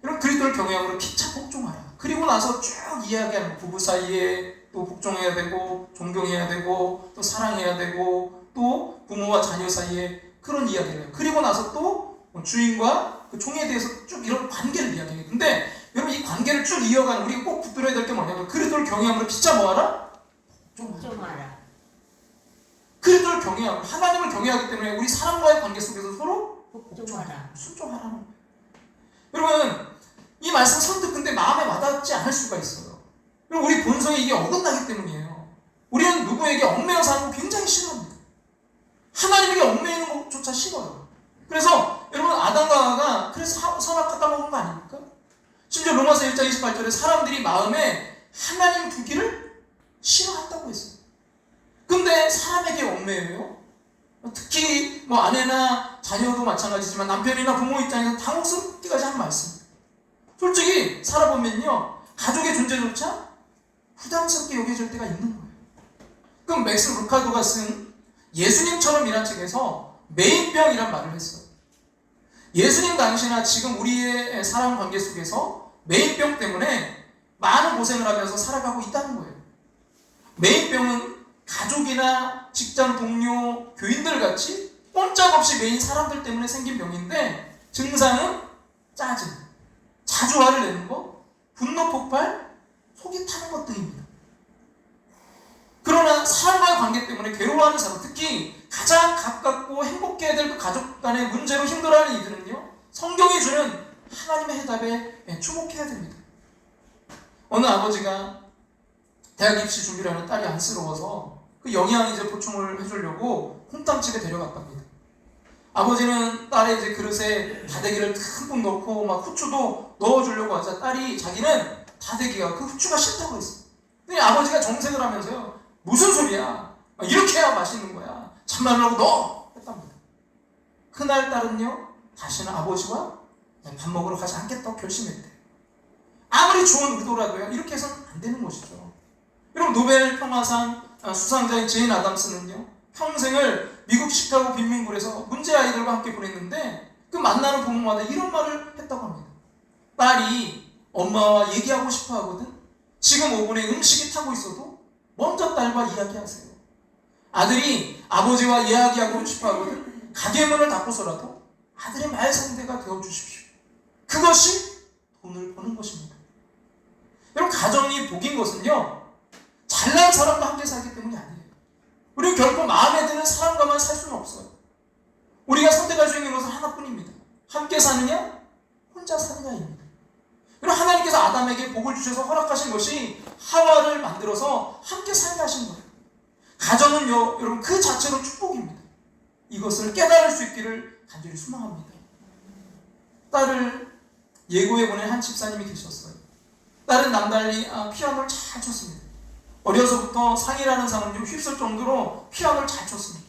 여러분 그리스도를 경외함으로 피차 복종하라. 그리고 나서 쭉 이야기하는 부부 사이에 또 복종해야 되고 존경해야 되고 또 사랑해야 되고 또 부모와 자녀 사이에 그런 이야기를 해요. 그리고 나서 또 주인과 그 종에 대해서 쭉 이런 관계를 이야기해요. 근데 여러분 이 관계를 쭉 이어가는 우리가 꼭 붙들어야 될 게 뭐냐면 그리스도를 경외함으로 피차 뭐하라? 복종하라. 그리스도를 경외하고 하나님을 경외하기 때문에 우리 사람과의 관계 속에서 서로 복종하라. 순종하라는 거예요. 여러분 이 말씀 선뜻 근데 마음에 와닿지 않을 수가 있어요. 여러분 우리 본성이 이게 어긋나기 때문이에요. 우리는 누구에게 얽매여 사는 거 굉장히 싫어합니다. 하나님에게 얽매이는 것조차 싫어요. 그래서 여러분 아담과 하와가 그래서 선악 갖다 먹은 거 아닙니까? 심지어 로마서 1장 28절에 사람들이 마음에 하나님 두기를 싫어한다고 했어요. 근데 사람에게 얽매여요. 특히 뭐 아내나 자녀도 마찬가지지만 남편이나 부모 입장에서 당혹스럽기까지 한 말씀. 솔직히 살아보면요 가족의 존재조차 부담스럽게 여겨질 때가 있는 거예요. 그럼 맥스 루카도가 쓴 예수님처럼이란 책에서 메인병이란 말을 했어요. 예수님 당시나 지금 우리의 사람 관계 속에서 메인병 때문에 많은 고생을 하면서 살아가고 있다는 거예요. 메인병은 가족이나 직장 동료, 교인들 같이 꼼짝없이 메인 사람들 때문에 생긴 병인데 증상은 짜증, 자주 화를 내는 것, 분노 폭발, 속이 타는 것 등입니다. 그러나 사람과의 관계 때문에 괴로워하는 사람, 특히 가장 가깝고 행복해야 될 그 가족 간의 문제로 힘들어하는 이들은요 성경이 주는 하나님의 해답에 주목해야 됩니다. 어느 아버지가 대학 입시 준비를 하는 딸이 안쓰러워서 그 영양 이제 보충을 해주려고 홈탕집에 데려갔답니다. 아버지는 딸의 이제 그릇에 다대기를 듬뿍 넣고 막 후추도 넣어주려고 하자 딸이 자기는 다대기가 그 후추가 싫다고 했어요. 근데 아버지가 정색을 하면서요 무슨 소리야? 이렇게 해야 맛있는 거야. 참말로 넣어! 했답니다. 그날 딸은요 다시는 아버지와 밥 먹으러 가지 않겠다고 결심했대요. 아무리 좋은 의도라도요 이렇게 해서는 안 되는 것이죠. 여러분 노벨 평화상 수상자인 제인 아담스는요 평생을 미국 시카고 빈민굴에서 문제 아이들과 함께 보냈는데 그 만나는 부모마다 이런 말을 했다고 합니다. 딸이 엄마와 얘기하고 싶어 하거든 지금 오븐에 음식이 타고 있어도 먼저 딸과 이야기하세요. 아들이 아버지와 이야기하고 싶어 하거든 가게 문을 닫고서라도 아들의 말 상대가 되어주십시오. 그것이 돈을 버는 것입니다. 여러분 가정이 복인 것은요 잘난 사람과 함께 살기 때문이 아니에요. 우리는 결코 마음에 드는 사람과만 살 수는 없어요. 우리가 선택할 수 있는 것은 하나뿐입니다. 함께 사느냐 혼자 사느냐입니다. 여러분 하나님께서 아담에게 복을 주셔서 허락하신 것이 하와를 만들어서 함께 살게 하신 거예요. 가정은요 여러분 그 자체로 축복입니다. 이것을 깨달을 수 있기를 간절히 소망합니다. 딸을 예고해 보낸 한 집사님이 계셨어요. 딸은 남달리 피아노를 잘 쳤습니다. 어려서부터 상이라는 상을 좀 휩쓸 정도로 피아노를 잘 쳤습니다.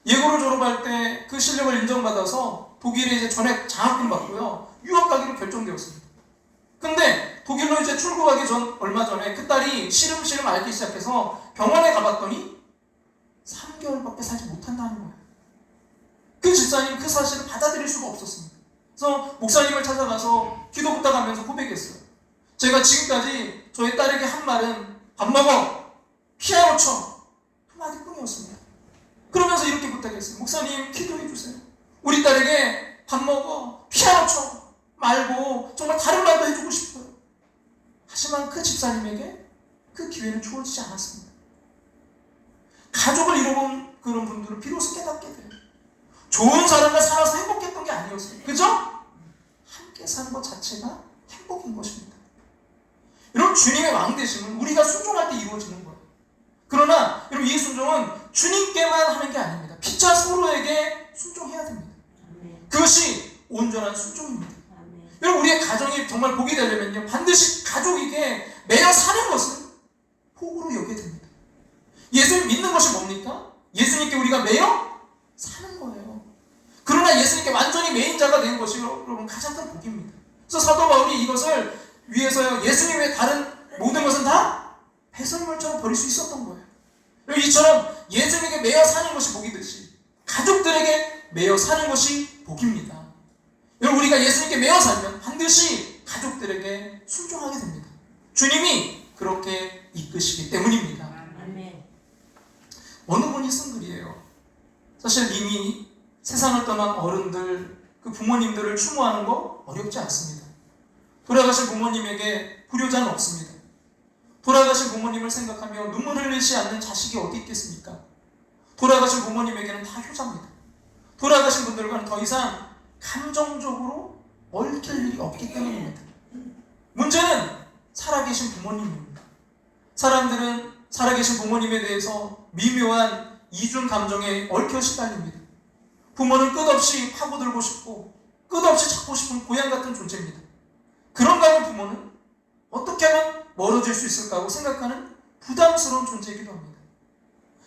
예고를 졸업할 때 그 실력을 인정받아서 독일에 이제 전액 장학금 받고요 유학 가기로 결정되었습니다. 근데 독일로 이제 출국하기 전 얼마 전에 그 딸이 시름시름 앓기 시작해서 병원에 가봤더니 3개월밖에 살지 못한다는 거예요. 그 집사님 그 사실을 받아들일 수가 없었습니다. 그래서 목사님을 찾아가서 기도 부탁하면서 고백했어요. 제가 지금까지 저희 딸에게 한 말은 밥 먹어, 피아노 쳐, 한마디뿐이었습니다. 그러면서 이렇게 부탁했어요. 목사님 기도해 주세요. 우리 딸에게 밥 먹어, 피아노 쳐 말고 정말 다른 말도 해주고 싶어요. 하지만 그 집사님에게 그 기회는 주어지지 않았습니다. 가족을 잃어본 그런 분들은 비로소 깨닫게 돼요. 좋은 사람과 살아서 행복했던 게 아니었어요. 그죠? 함께 사는 것 자체가 행복인 것입니다. 여러분 주님의 왕되심은 우리가 순종할 때 이루어지는 거예요. 그러나 여러분 이 순종은 주님께만 하는 게 아닙니다. 피차 서로에게 순종해야 됩니다. 그것이 온전한 순종입니다. 여러분, 우리의 가정이 정말 복이 되려면요, 반드시 가족에게 매여 사는 것을 복으로 여겨야 됩니다. 예수님 믿는 것이 뭡니까? 예수님께 우리가 매여 사는 거예요. 그러나 예수님께 완전히 매인자가 되는 것이 여러분 가장 큰 복입니다. 그래서 사도 바울이 이것을 위해서요, 예수님 외에 다른 모든 것은 다 배설물처럼 버릴 수 있었던 거예요. 이처럼 예수님에게 매여 사는 것이 복이듯이 가족들에게 매여 사는 것이 복입니다. 여러분, 우리가 예수님께 매여 살면 반드시 가족들에게 순종하게 됩니다. 주님이 그렇게 이끄시기 때문입니다. 어느 분이 쓴 글이에요. 사실 이미 세상을 떠난 어른들, 그 부모님들을 추모하는 거 어렵지 않습니다. 돌아가신 부모님에게 불효자는 없습니다. 돌아가신 부모님을 생각하며 눈물 흘리지 않는 자식이 어디 있겠습니까? 돌아가신 부모님에게는 다 효자입니다. 돌아가신 분들과는 더 이상 감정적으로 얽힐 일이 없기 때문입니다. 문제는 살아계신 부모님입니다. 사람들은 살아계신 부모님에 대해서 미묘한 이중 감정에 얽혀 시달립니다. 부모는 끝없이 파고들고 싶고 끝없이 찾고 싶은 고향 같은 존재입니다. 그런가 하면 부모는 어떻게 하면 멀어질 수 있을까 하고 생각하는 부담스러운 존재이기도 합니다.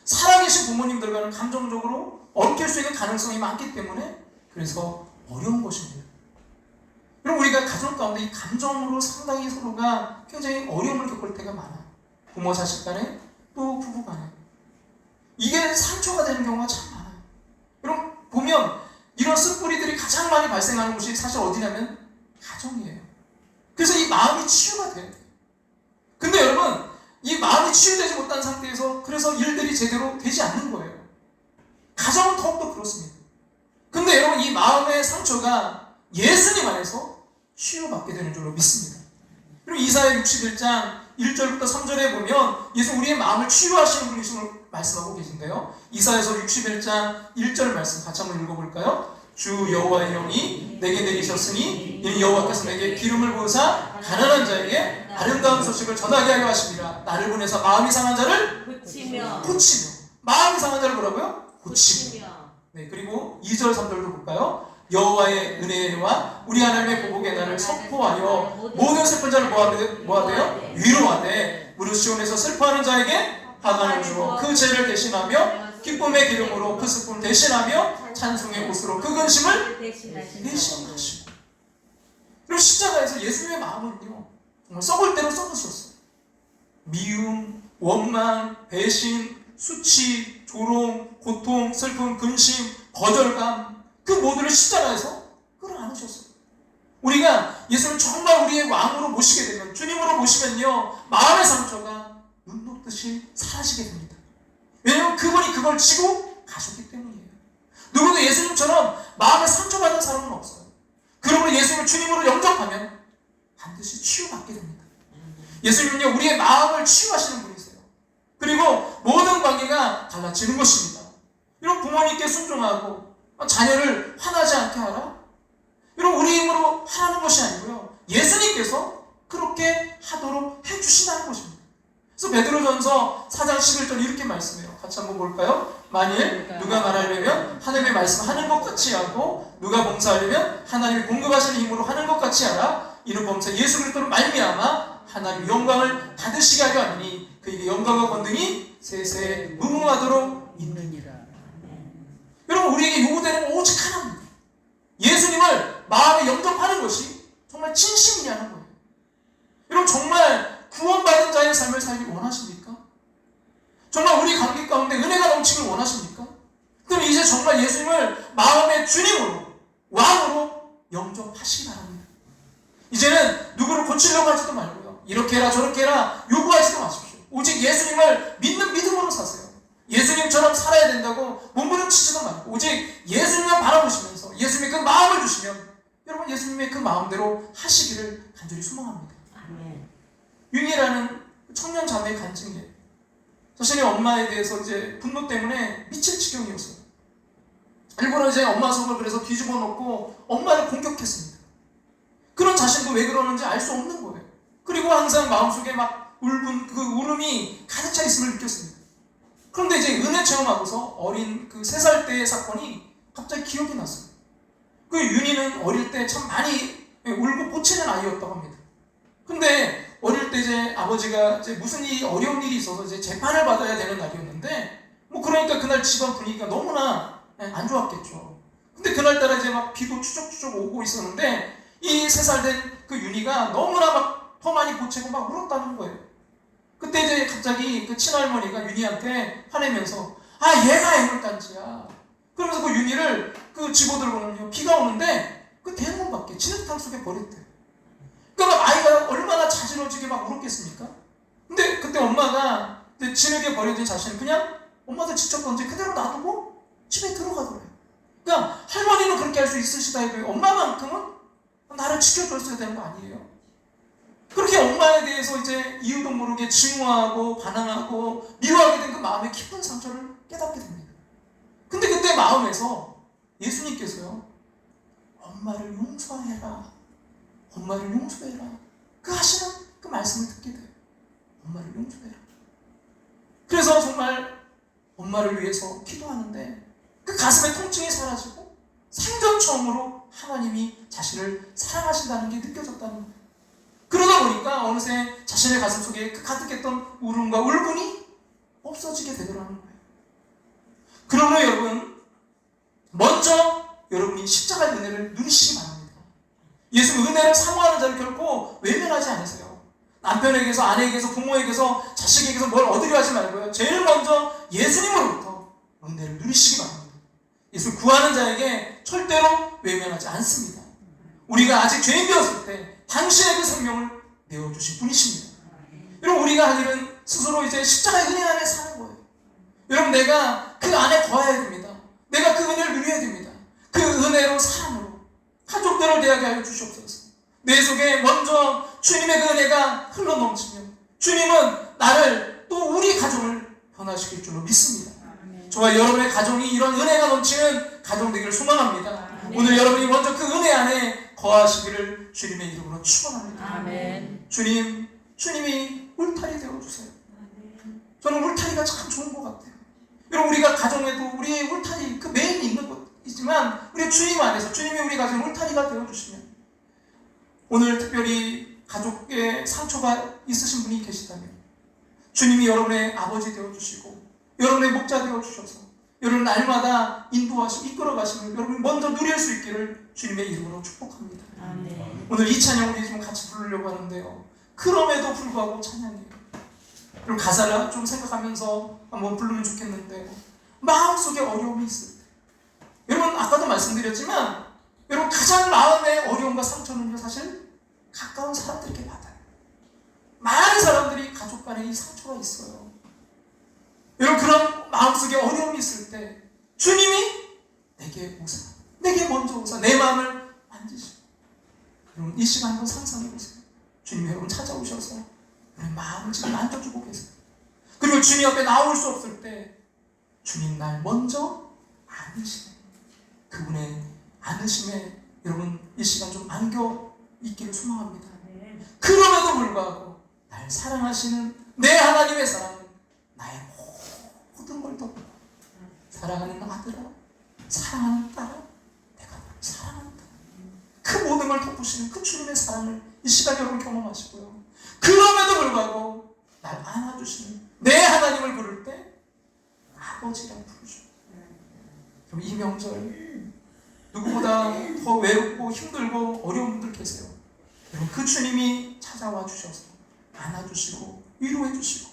살아계신 부모님들과는 감정적으로 얽힐 수 있는 가능성이 많기 때문에 그래서 어려운 것입니다. 여러분, 우리가 가족 가운데 이 감정으로 상당히 서로가 굉장히 어려움을 겪을 때가 많아요. 부모 자식 간에 또 부부 간에 이게 상처가 되는 경우가 참 많아요. 여러분, 보면 이런 쓴뿌리들이 가장 많이 발생하는 곳이 사실 어디냐면 가정이에요. 그래서 이 마음이 치유가 돼야 돼요. 근데 여러분, 이 마음이 치유되지 못한 상태에서 그래서 일들이 제대로 되지 않는 거예요. 가정은 더욱더 그렇습니다. 근데 여러분, 이 마음의 상처가 예수님 안에서 치유받게 되는 줄로 믿습니다. 그리고 이사야 61장 1절부터 3절에 보면 예수 우리의 마음을 치유하시는 분이심을 말씀하고 계신데요. 이사야서 61장 1절 말씀 같이 한번 읽어볼까요? 주 여호와의 영이 내게 내리셨으니 이는 여호와께서 내게 기름을 부으사 가난한 자에게 아름다운 소식을 전하게 하려 하십니다. 나를 보내사 마음이 상한 자를 고치며 마음이 상한 자를 뭐라고요? 고치며. 네, 그리고 2절 3절도 볼까요? 여호와의 은혜와 우리 하나님의 보복의 날을 선포하여 모든 슬픈 자를 뭐하대요? 위로하되 무릇 시온에서 슬퍼하는 자에게 화관을 주어 그 죄를 대신하며 기쁨의 기름으로 그 슬픔을 대신하며 찬송의 옷으로 그 근심을 대신하시고. 그리고 십자가에서 예수님의 마음은요 정말 썩을 대로 썩으셨어요. 미움, 원망, 배신, 수치, 조롱, 고통, 슬픔, 근심, 거절감, 그 모두를 십자가에서 끌어안으셨어요. 우리가 예수를 정말 우리의 왕으로 모시게 되면, 주님으로 모시면요 마음의 상처가 눈 녹듯이 사라지게 됩니다. 왜냐하면 그분이 그걸 지고 가셨기 때문이에요. 누구도 예수님처럼 마음에 상처받은 사람은 없어요. 그러므로 예수님을 주님으로 영접하면 반드시 치유받게 됩니다. 예수님은요 우리의 마음을 치유하시는 분이세요. 그리고 모든 관계가 달라지는 것입니다. 이런 부모님께 순종하고 자녀를 화나지 않게 하라? 이런 우리 힘으로 하라는 것이 아니고요 예수님께서 그렇게 하도록 해주신다는 것입니다. 그래서 베드로전서 4장 11절 이렇게 말씀해요. 같이 한번 볼까요? 만일 누가 말하려면 하나님의 말씀하는 것 같이 하고 누가 봉사하려면 하나님이 공급하시는 힘으로 하는 것 같이 하라. 이는 범사 예수 그리스도로 말미암아 하나님 영광을 받으시게 하려 하니 그에게 영광과 권능이 세세 무궁하도록 있느니라. 여러분, 우리에게 요구되는 오직 하나입니다. 예수님을 마음에 영접하는 것이 정말 진심이냐는 거예요. 여러분, 정말 구원받은 자의 삶을 살기 원하십니까? 정말 우리 관계 가운데 은혜가 넘치길 원하십니까? 그럼 이제 정말 예수님을 마음의 주님으로, 왕으로 영접하시기 바랍니다. 이제는 누구를 고치려고 하지도 말고요 이렇게 해라 저렇게 해라 요구하지도 마십시오. 오직 예수님을 믿는 믿음으로 사세요. 예수님처럼 살아야 된다고 몸부림치지도 말고 오직 예수님만 바라보시면서 예수님이 그 마음을 주시면 여러분 예수님의 그 마음대로 하시기를 간절히 소망합니다. 윤희라는 청년 자매의 간증이에요. 자신의 엄마에 대해서 이제 분노 때문에 미칠 지경이었어요. 일부러 이제 엄마 속을 그래서 뒤집어 놓고 엄마를 공격했습니다. 그런 자신도 왜 그러는지 알 수 없는 거예요. 그리고 항상 마음속에 막 울분, 그 울음이 가득 차 있음을 느꼈습니다. 그런데 이제 은혜 체험하고서 어린 그 3살 때의 사건이 갑자기 기억이 났어요. 그 윤희는 어릴 때 참 많이 울고 꽂히는 아이였다고 합니다. 근데 어릴 때 이제 아버지가 이제 무슨 어려운 일이 있어서 이제 재판을 받아야 되는 날이었는데, 뭐 그러니까 그날 집안 분위기가 너무나 안 좋았겠죠. 근데 그날따라 이제 막 비도 추적추적 오고 있었는데, 이 3살 된 그 윤희가 너무나 막 더 많이 보채고 막 울었다는 거예요. 그때 이제 갑자기 그 친할머니가 윤희한테 화내면서, 아, 얘가 애물단지야. 그러면서 그 윤희를 그 집어들고는요, 비가 오는데 그 대문 밖에 진흙탕 속에 버렸대요. 그러니까 아이가 얼마나 자지러지게 막 울었겠습니까? 근데 그때 엄마가 진흙에 버려진 자신을 그냥 엄마도 지쳤던지 그대로 놔두고 집에 들어가더래요. 그러니까 할머니는 그렇게 할 수 있으시다 해도 엄마만큼은 나를 지켜줬어야 되는 거 아니에요? 그렇게 엄마에 대해서 이제 이유도 모르게 증오하고 반항하고 미워하게 된 그 마음의 깊은 상처를 깨닫게 됩니다. 근데 그때 마음에서 예수님께서요, 엄마를 용서해라, 엄마를 용서해라, 그 하시는 그 말씀을 듣게 돼요. 엄마를 용서해라. 그래서 정말 엄마를 위해서 기도하는데 그 가슴의 통증이 사라지고 생전 처음으로 하나님이 자신을 사랑하신다는 게 느껴졌다는 거예요. 그러다 보니까 어느새 자신의 가슴 속에 그 가득했던 울음과 울분이 없어지게 되더라는 거예요. 그러므로 여러분, 먼저 여러분이 십자가의 은혜를 누리시기 바랍니다. 예수 은혜를 사모하는 자를 결코 외면하지 않으세요. 남편에게서, 아내에게서, 부모에게서, 자식에게서 뭘 얻으려 하지 말고요, 제일 먼저 예수님으로부터 은혜를 누리시기 바랍니다. 예수를 구하는 자에게 절대로 외면하지 않습니다. 우리가 아직 죄인 되었을 때 당신의 그 생명을 내어주신 분이십니다. 여러분, 우리가 할 일은 스스로 이제 십자가의 은혜 안에 사는 거예요. 여러분, 내가 그 안에 거해야 됩니다. 내가 그 은혜를 누려야 됩니다. 그 은혜로 사랑으로 가족들을 대하게 하여 주시옵소서. 내 속에 먼저 주님의 그 은혜가 흘러넘치면 주님은 나를 또 우리 가정을 변화시킬 줄로 믿습니다. 저와 여러분의 가정이 이런 은혜가 넘치는 가정 되기를 소망합니다. 오늘 여러분이 먼저 그 은혜 안에 거하시기를 주님의 이름으로 축원합니다. 아멘. 주님이 울타리 되어주세요. 저는 울타리가 참 좋은 것 같아요. 여러분, 우리가 가정에도 우리의 울타리, 그 메인이 있는 것이지만 우리 주님 안에서 주님이 우리 가정 울타리가 되어주시면, 오늘 특별히 가족의 상처가 있으신 분이 계시다면 주님이 여러분의 아버지 되어주시고 여러분의 목자 되어주셔서 여러분 날마다 인도하시고 이끌어가시면 여러분이 먼저 누릴 수 있기를 주님의 이름으로 축복합니다. 아멘. 오늘 이 찬양 우리 좀 같이 부르려고 하는데요, 그럼에도 불구하고 찬양이에요. 그럼 가사를 좀 생각하면서 한번 부르면 좋겠는데, 마음속에 어려움이 있을 때, 여러분 아까도 말씀드렸지만 여러분 가장 마음의 어려움과 상처는요, 사실 가까운 사람들에게 받아요. 많은 사람들이 가족 간에 이 상처가 있어요. 여러분, 그런 마음속에 어려움이 있을 때 주님이 내게 오사, 내게 먼저 오사, 내 마음을 만지시고, 여러분 이 시간 한번 상상해보세요. 주님이 여러분 찾아오셔서 여러분 마음을 지금 만져주고 계세요. 그리고 주님 앞에 나올 수 없을 때 주님 날 먼저 안으시네. 그분의 안으심에 여러분 이 시간 좀 안겨 있기를 소망합니다. 그럼에도 불구하고 날 사랑하시는 내 하나님의 사랑은 나의 모든 걸 덮고, 사랑하는 아들아, 사랑하는 딸아, 내가 너를 사랑한다, 그 모든 걸 덮으시는 그 주님의 사랑을 이 시간 여러분 경험하시고요, 그럼에도 불구하고 날 안아주시는 내 하나님을 부를 때 아버지라고 부르죠. 그럼 이 명절 누구보다 더 외롭고 힘들고 어려운 분들 계세요. 여러분 그 주님이 찾아와 주셔서 안아주시고 위로해주시고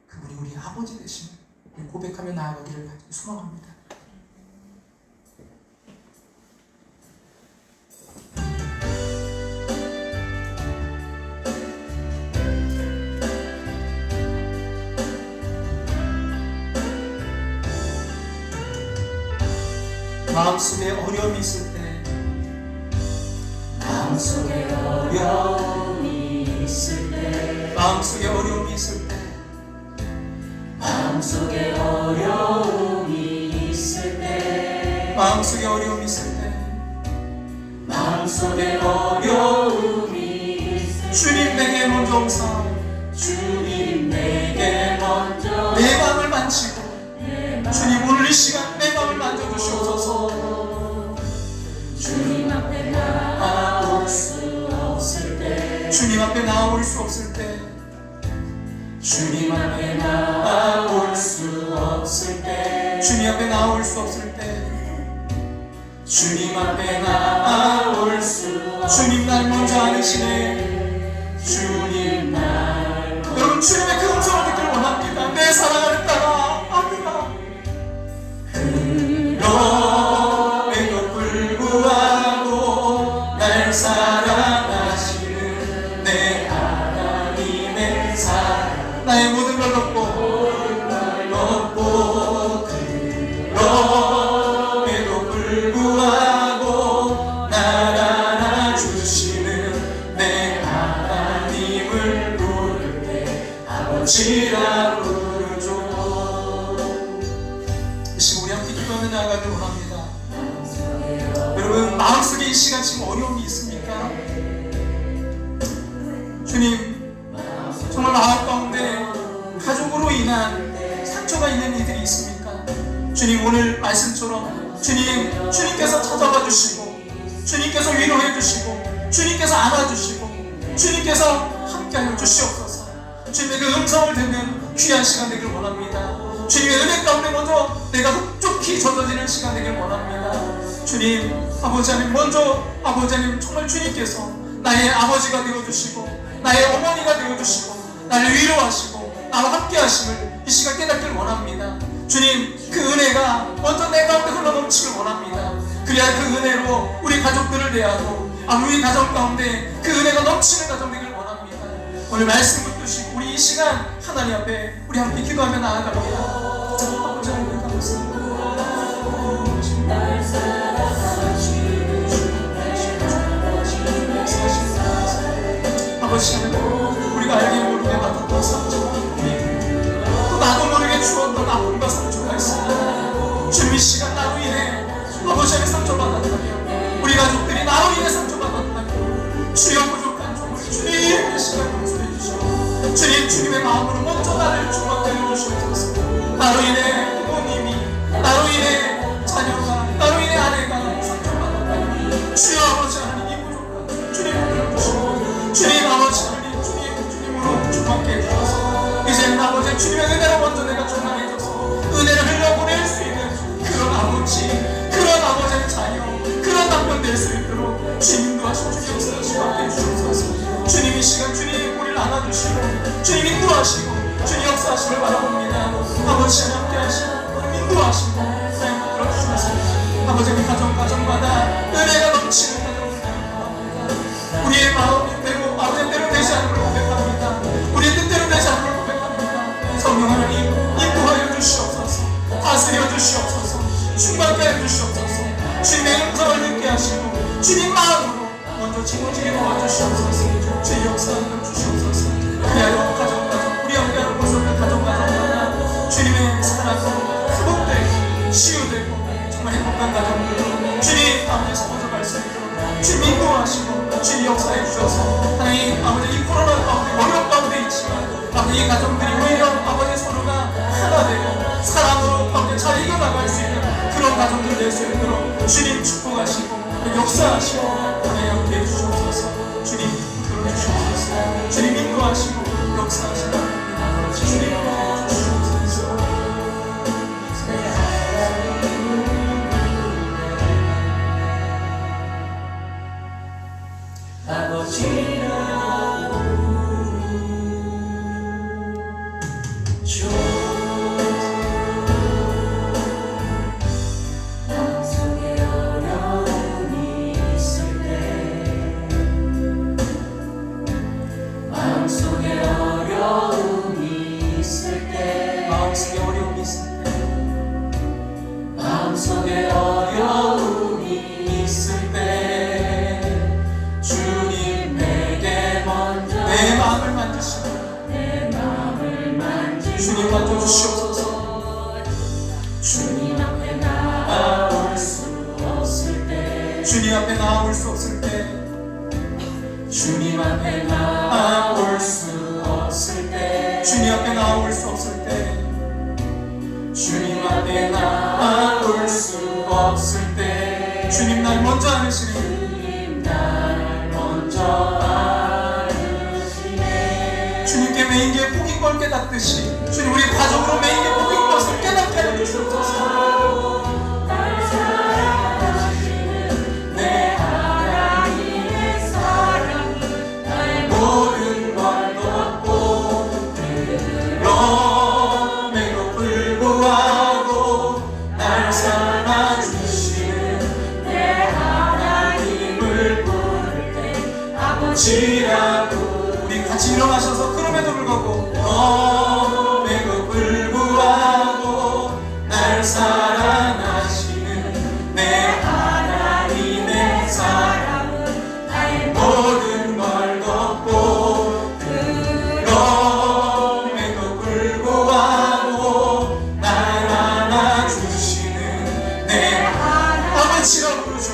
그분이 우리 아버지 되심을 고백하며 나아가기를 소망합니다. 마음속에 어려움이 있을 때, 마음속에 어려움이 있을 때, 마음속에 어려움이 있을 때, 마음속에 어려움이 있을 때, 마음속에 어려움이 있을 때, 마음속에 어려움이 있을 때, 주님 내게 먼저 오사, 주님 내게 먼저 내 마음을 주옵소서. 주님 앞에 나올 수 없을 때 주님 앞에 나올 수 없을 때 주님 앞에 나올 수 없을 때 주님 앞에 나올 수 없을 때 주님 앞에 나올 수 주님 날 먼저 아니시네. 주님 날 여러분 주님의 그 음성을 듣길 원합니다. 내 사랑하는 딸아 아들아 그럼에도 불구하고 날 사랑하시는 내 하나님의 사랑 나의 모든 걸 넣고 그럼에도 불구하고 날 안아주시는 내 하나님을 부를 때 아버지라 부르죠. 이 시간 우리 함께 기도하며 나아가길 원합니다. 여러분 마음속에 이 시간 지금 어려움이 있습니까? 주님 정말 마음 가운데 가족으로 인한 상처가 있는 이들이 있습니까? 주님 오늘 말씀처럼 주님께서 찾아와 주시고 주님께서 위로해 주시고 주님께서 안아주시고 주님께서 함께하여 주시옵소서. 주님의 그 음성을 듣는 귀한 시간 되길 원합니다. 주님의 은혜 가운데 먼저 내가 흡족히 젖어지는 시간 되길 원합니다. 주님 아버지 하나님 먼저 아버지 하나님 정말 주님께서 나의 아버지가 되어주시고 나의 어머니가 되어주시고 나를 위로하시고 나와 함께 하심을 이 시간 깨닫길 원합니다. 주님 그 은혜가 먼저 내 가운데 흘러넘치길 원합니다. 그래야 그 은혜로 우리 가족들을 대하고 우리 가정 가운데 그 은혜가 넘치는 가정 되길 원합니다. 오늘 말씀 붙드시고 우리 이 시간 하나님 앞에 우리 함께 기도하며 나아갑니다. 아버지 하나님 감사합니다. 날 사랑하시는 아버지 하나님 우리가 알게 모르게 맡았던 상처와 또 나도 모르게 주었던 아픔과 상처가 있습니다. 주님 이 시간 나로 인해 아버지 하나님 상처받았다면 우리 가족들이 나로 인해 상처받았다면 주여 부족한 종을 주님 이 시간 용서해 주시고 주님 주님의 마음으로 먼저 나를 주목하여 주시옵소서. 나로 인해 부모님이 나로 인해 자녀가 나로 인해 아내가 상처받았다면 주여 아버지 하나님 이 부족한 주님 불러주시고 주님 아버지 하나님 주님으로 주목해 주셔서 이제는 아버지 주님의 은혜로 먼저 내가 충만해져서 은혜를 흘려보낼 수 있는 그런 아버지 그런 아버지의 자녀 그런 남편 될 수 있도록 주님 인도하시고 주님 역사하시고 함께 해주셔서 주님 이 시간 주님 우리를 안아주시고 주님 인도하시고 주님 역사하시길 바라봅니다. 아버지 함께 하시고 인도하시고 하나님 들어주셔서 아버지의 가정마다 은혜가 넘치는 가정을 바랍니다. 우리의 마음대로 아버지의 대로 되지 않는 걸 고백합니다. 우리의 뜻대로 되지 않는 걸 고백합니다. 성령 하나님 인도하여 주시옵소서. 다스려 주시옵소서. 충만케 하여 주시옵소서. 주님의 음성을 듣게 하시고 주님 마음으로 먼저 짊어지게 도와주시옵소서. 주의 역사하여 주시옵소서. 그리하여 가정 우리 함께하는 모습을 가정마다 주님의 사랑으로 회복되고 치유되고 정말 행복한 가정들로 주님 아버지 서서갈 수 있도록 주님 인도하시고 주님 역사해 주셔서 하나님 아버지 이 코로나 가운데 어려움 가운데 있지만 아버지 이 가정들이 오히려 아버지 서로가 하나 되고 사랑으로 아버지 잘 이겨나갈 수 있는 그런 가정들 될 수 있도록 주님 축복하시고 역사하시고 하나님 함께 해주시옵소서. 주님 들어주시옵소서. 주님 인도하시고 역사하시고 주님 도와주시옵소서. 아버지라 주 마음속에 어려움이 있을 때 마음속에 어려움이 있을 때 마음속에 어려움이 있을 때 마음속에 어려움이 있을 때 주님 내게 먼저 내 마음을 만지시고 내 마음을 만지고 주님 만져주시옵소서. 주님 앞에 나올 수 없을 때 주님 앞에 나올 수 없을 때 주님 앞에 나올 수 없을 때 주님 앞에 나올 수 없을 때 주님 앞에 나올 수 없을 때 주님 날 먼저 아시네. 주님 날 먼저 아시네. 주님께 매인게 복인 걸 깨닫듯이 주님 우리 가족으로 매인게 복인 것을 깨닫게 하여 주시옵소서. 날 사랑하시는 내 하나님의 사랑은 나의 모든 걸 덮고 그럼에도 불구하고 날 사랑해주시는 내 하나님을 부를 때 아버지라고. 우리 같이 일어나셔서 그럼에도 불구하고 그럼에도 불구하고 날 사랑하시는 내 하나님의 사랑은 나의 모든 걸 덮고 그럼에도 불구하고 날 안아주시는 내 아버지라 부르죠.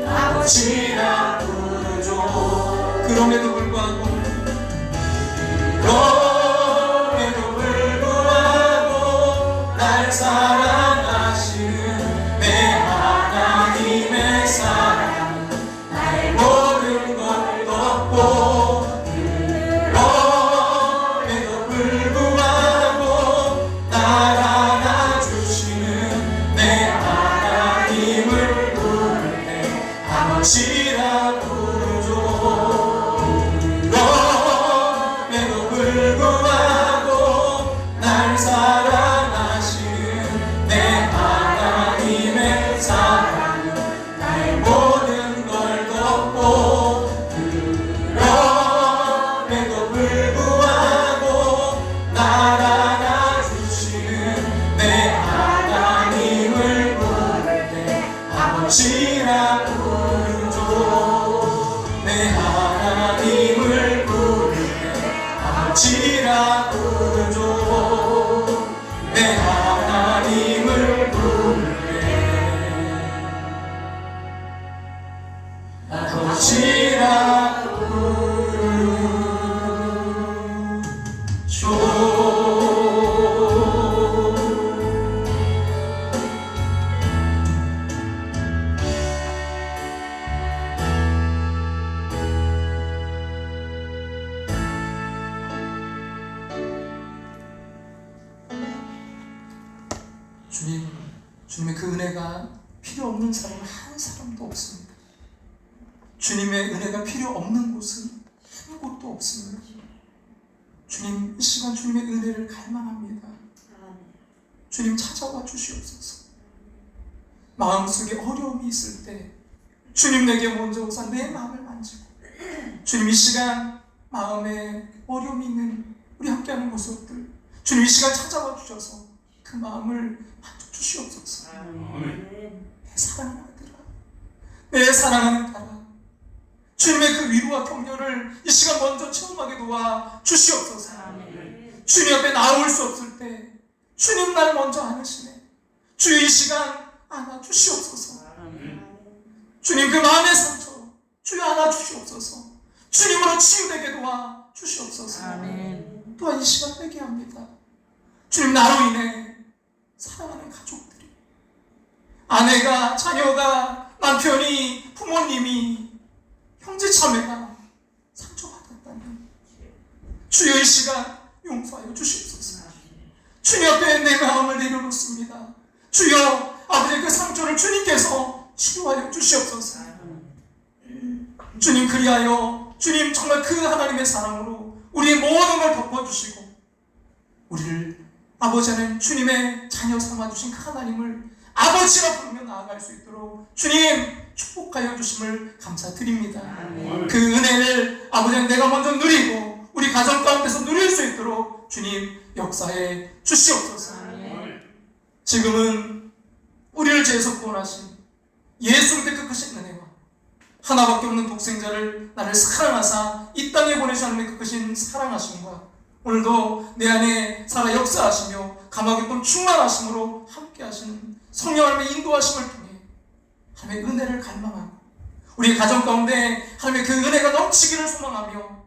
아버지라 부르죠. 그럼에도 불구하고 그럼에도 불구하고 날 사랑하시는 내 하나님의 사랑은 나의 모든 걸 덮고 그럼에도 불구하고 날 안아주시는 내 하나님을 부를 때 아버지라 부르죠. 그럼에도 불구하고 날 사랑하시는 내 하나님의 사랑은 나의 모든 걸 덮고 그럼에도 불구하고 날 안아주시는 내 하나님을 부를 때 아버지라 부르죠. 내 하나님을 부를 때 아버지라 부르죠. 내 하나님을 부를 때 아버지라 부르죠. 주님의 그 은혜가 필요 없는 사람은 한 사람도 없습니다. 주님의 은혜가 필요 없는 곳은 한 곳도 없습니다. 주님, 이 시간 주님의 은혜를 갈망합니다. 주님 찾아와 주시옵소서. 마음속에 어려움이 있을 때 주님 내게 먼저 오사 내 마음을 만지고, 주님 이 시간 마음에 어려움이 있는 우리 함께하는 모습들 주님 이 시간 찾아와 주셔서 그 마음을 만져 주시옵소서. 내 사랑하는 아들아, 내 사랑하는 딸아, 주님의 그 위로와 격려를 이 시간 먼저 체험하게 도와 주시옵소서. 주님 옆에 나올 수 없을 때 주님 날 먼저 안으시네. 주여 이 시간 안아 주시옵소서. 주님 그 마음의 상처 주여 안아 주시옵소서. 주님으로 치유되게 도와 주시옵소서. 또한 이 시간 회개합니다. 주님 나로 인해 사랑하는 가족들이, 아내가, 자녀가, 남편이, 부모님이, 형제자매가 상처받았다면 주여 이 시간 용서하여 주시옵소서. 주님 앞에 내 마음을 내려놓습니다. 주여 아버지의 그 상처를 주님께서 치료하여 주시옵소서. 주님 그리하여 주님 정말 그 하나님의 사랑으로 우리의 모든 걸 덮어주시고 우리를 아버지 하나님 주님의 자녀 삼아주신 그 하나님을 아버지라 부르며 나아갈 수 있도록 주님 축복하여 주심을 감사드립니다. 그 은혜를 아버지 하나님 내가 먼저 누리고 우리 가정 가운데서 누릴 수 있도록 주님 역사해 주시옵소서. 지금은 우리를 죄에서 구원하신 예수 그리스도의 그 크신 은혜와 하나밖에 없는 독생자를 나를 사랑하사 이 땅에 보내신 하나님의 그 크신 사랑하심과 오늘도 내 안에 살아 역사하시며 감화기쁨 충만하심으로 함께하시는 성령 하나님의 인도하심을 통해 하나님의 은혜를 갈망하고 우리 가정 가운데 하나님의 그 은혜가 넘치기를 소망하며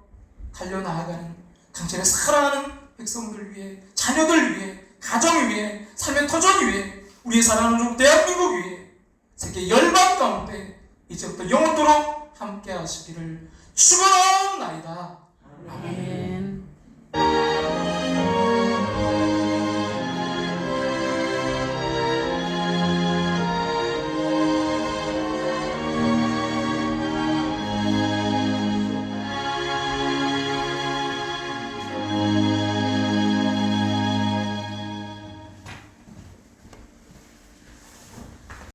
달려나아가는 당신의 사랑하는 백성들 위해, 자녀들 위해 가정 위에, 삶의 터전 위에, 우리의 사랑하는 종 대한민국 위에, 세계 열방 가운데 이제부터 영원토록 함께 하시기를 축원하옵나이다. 아멘.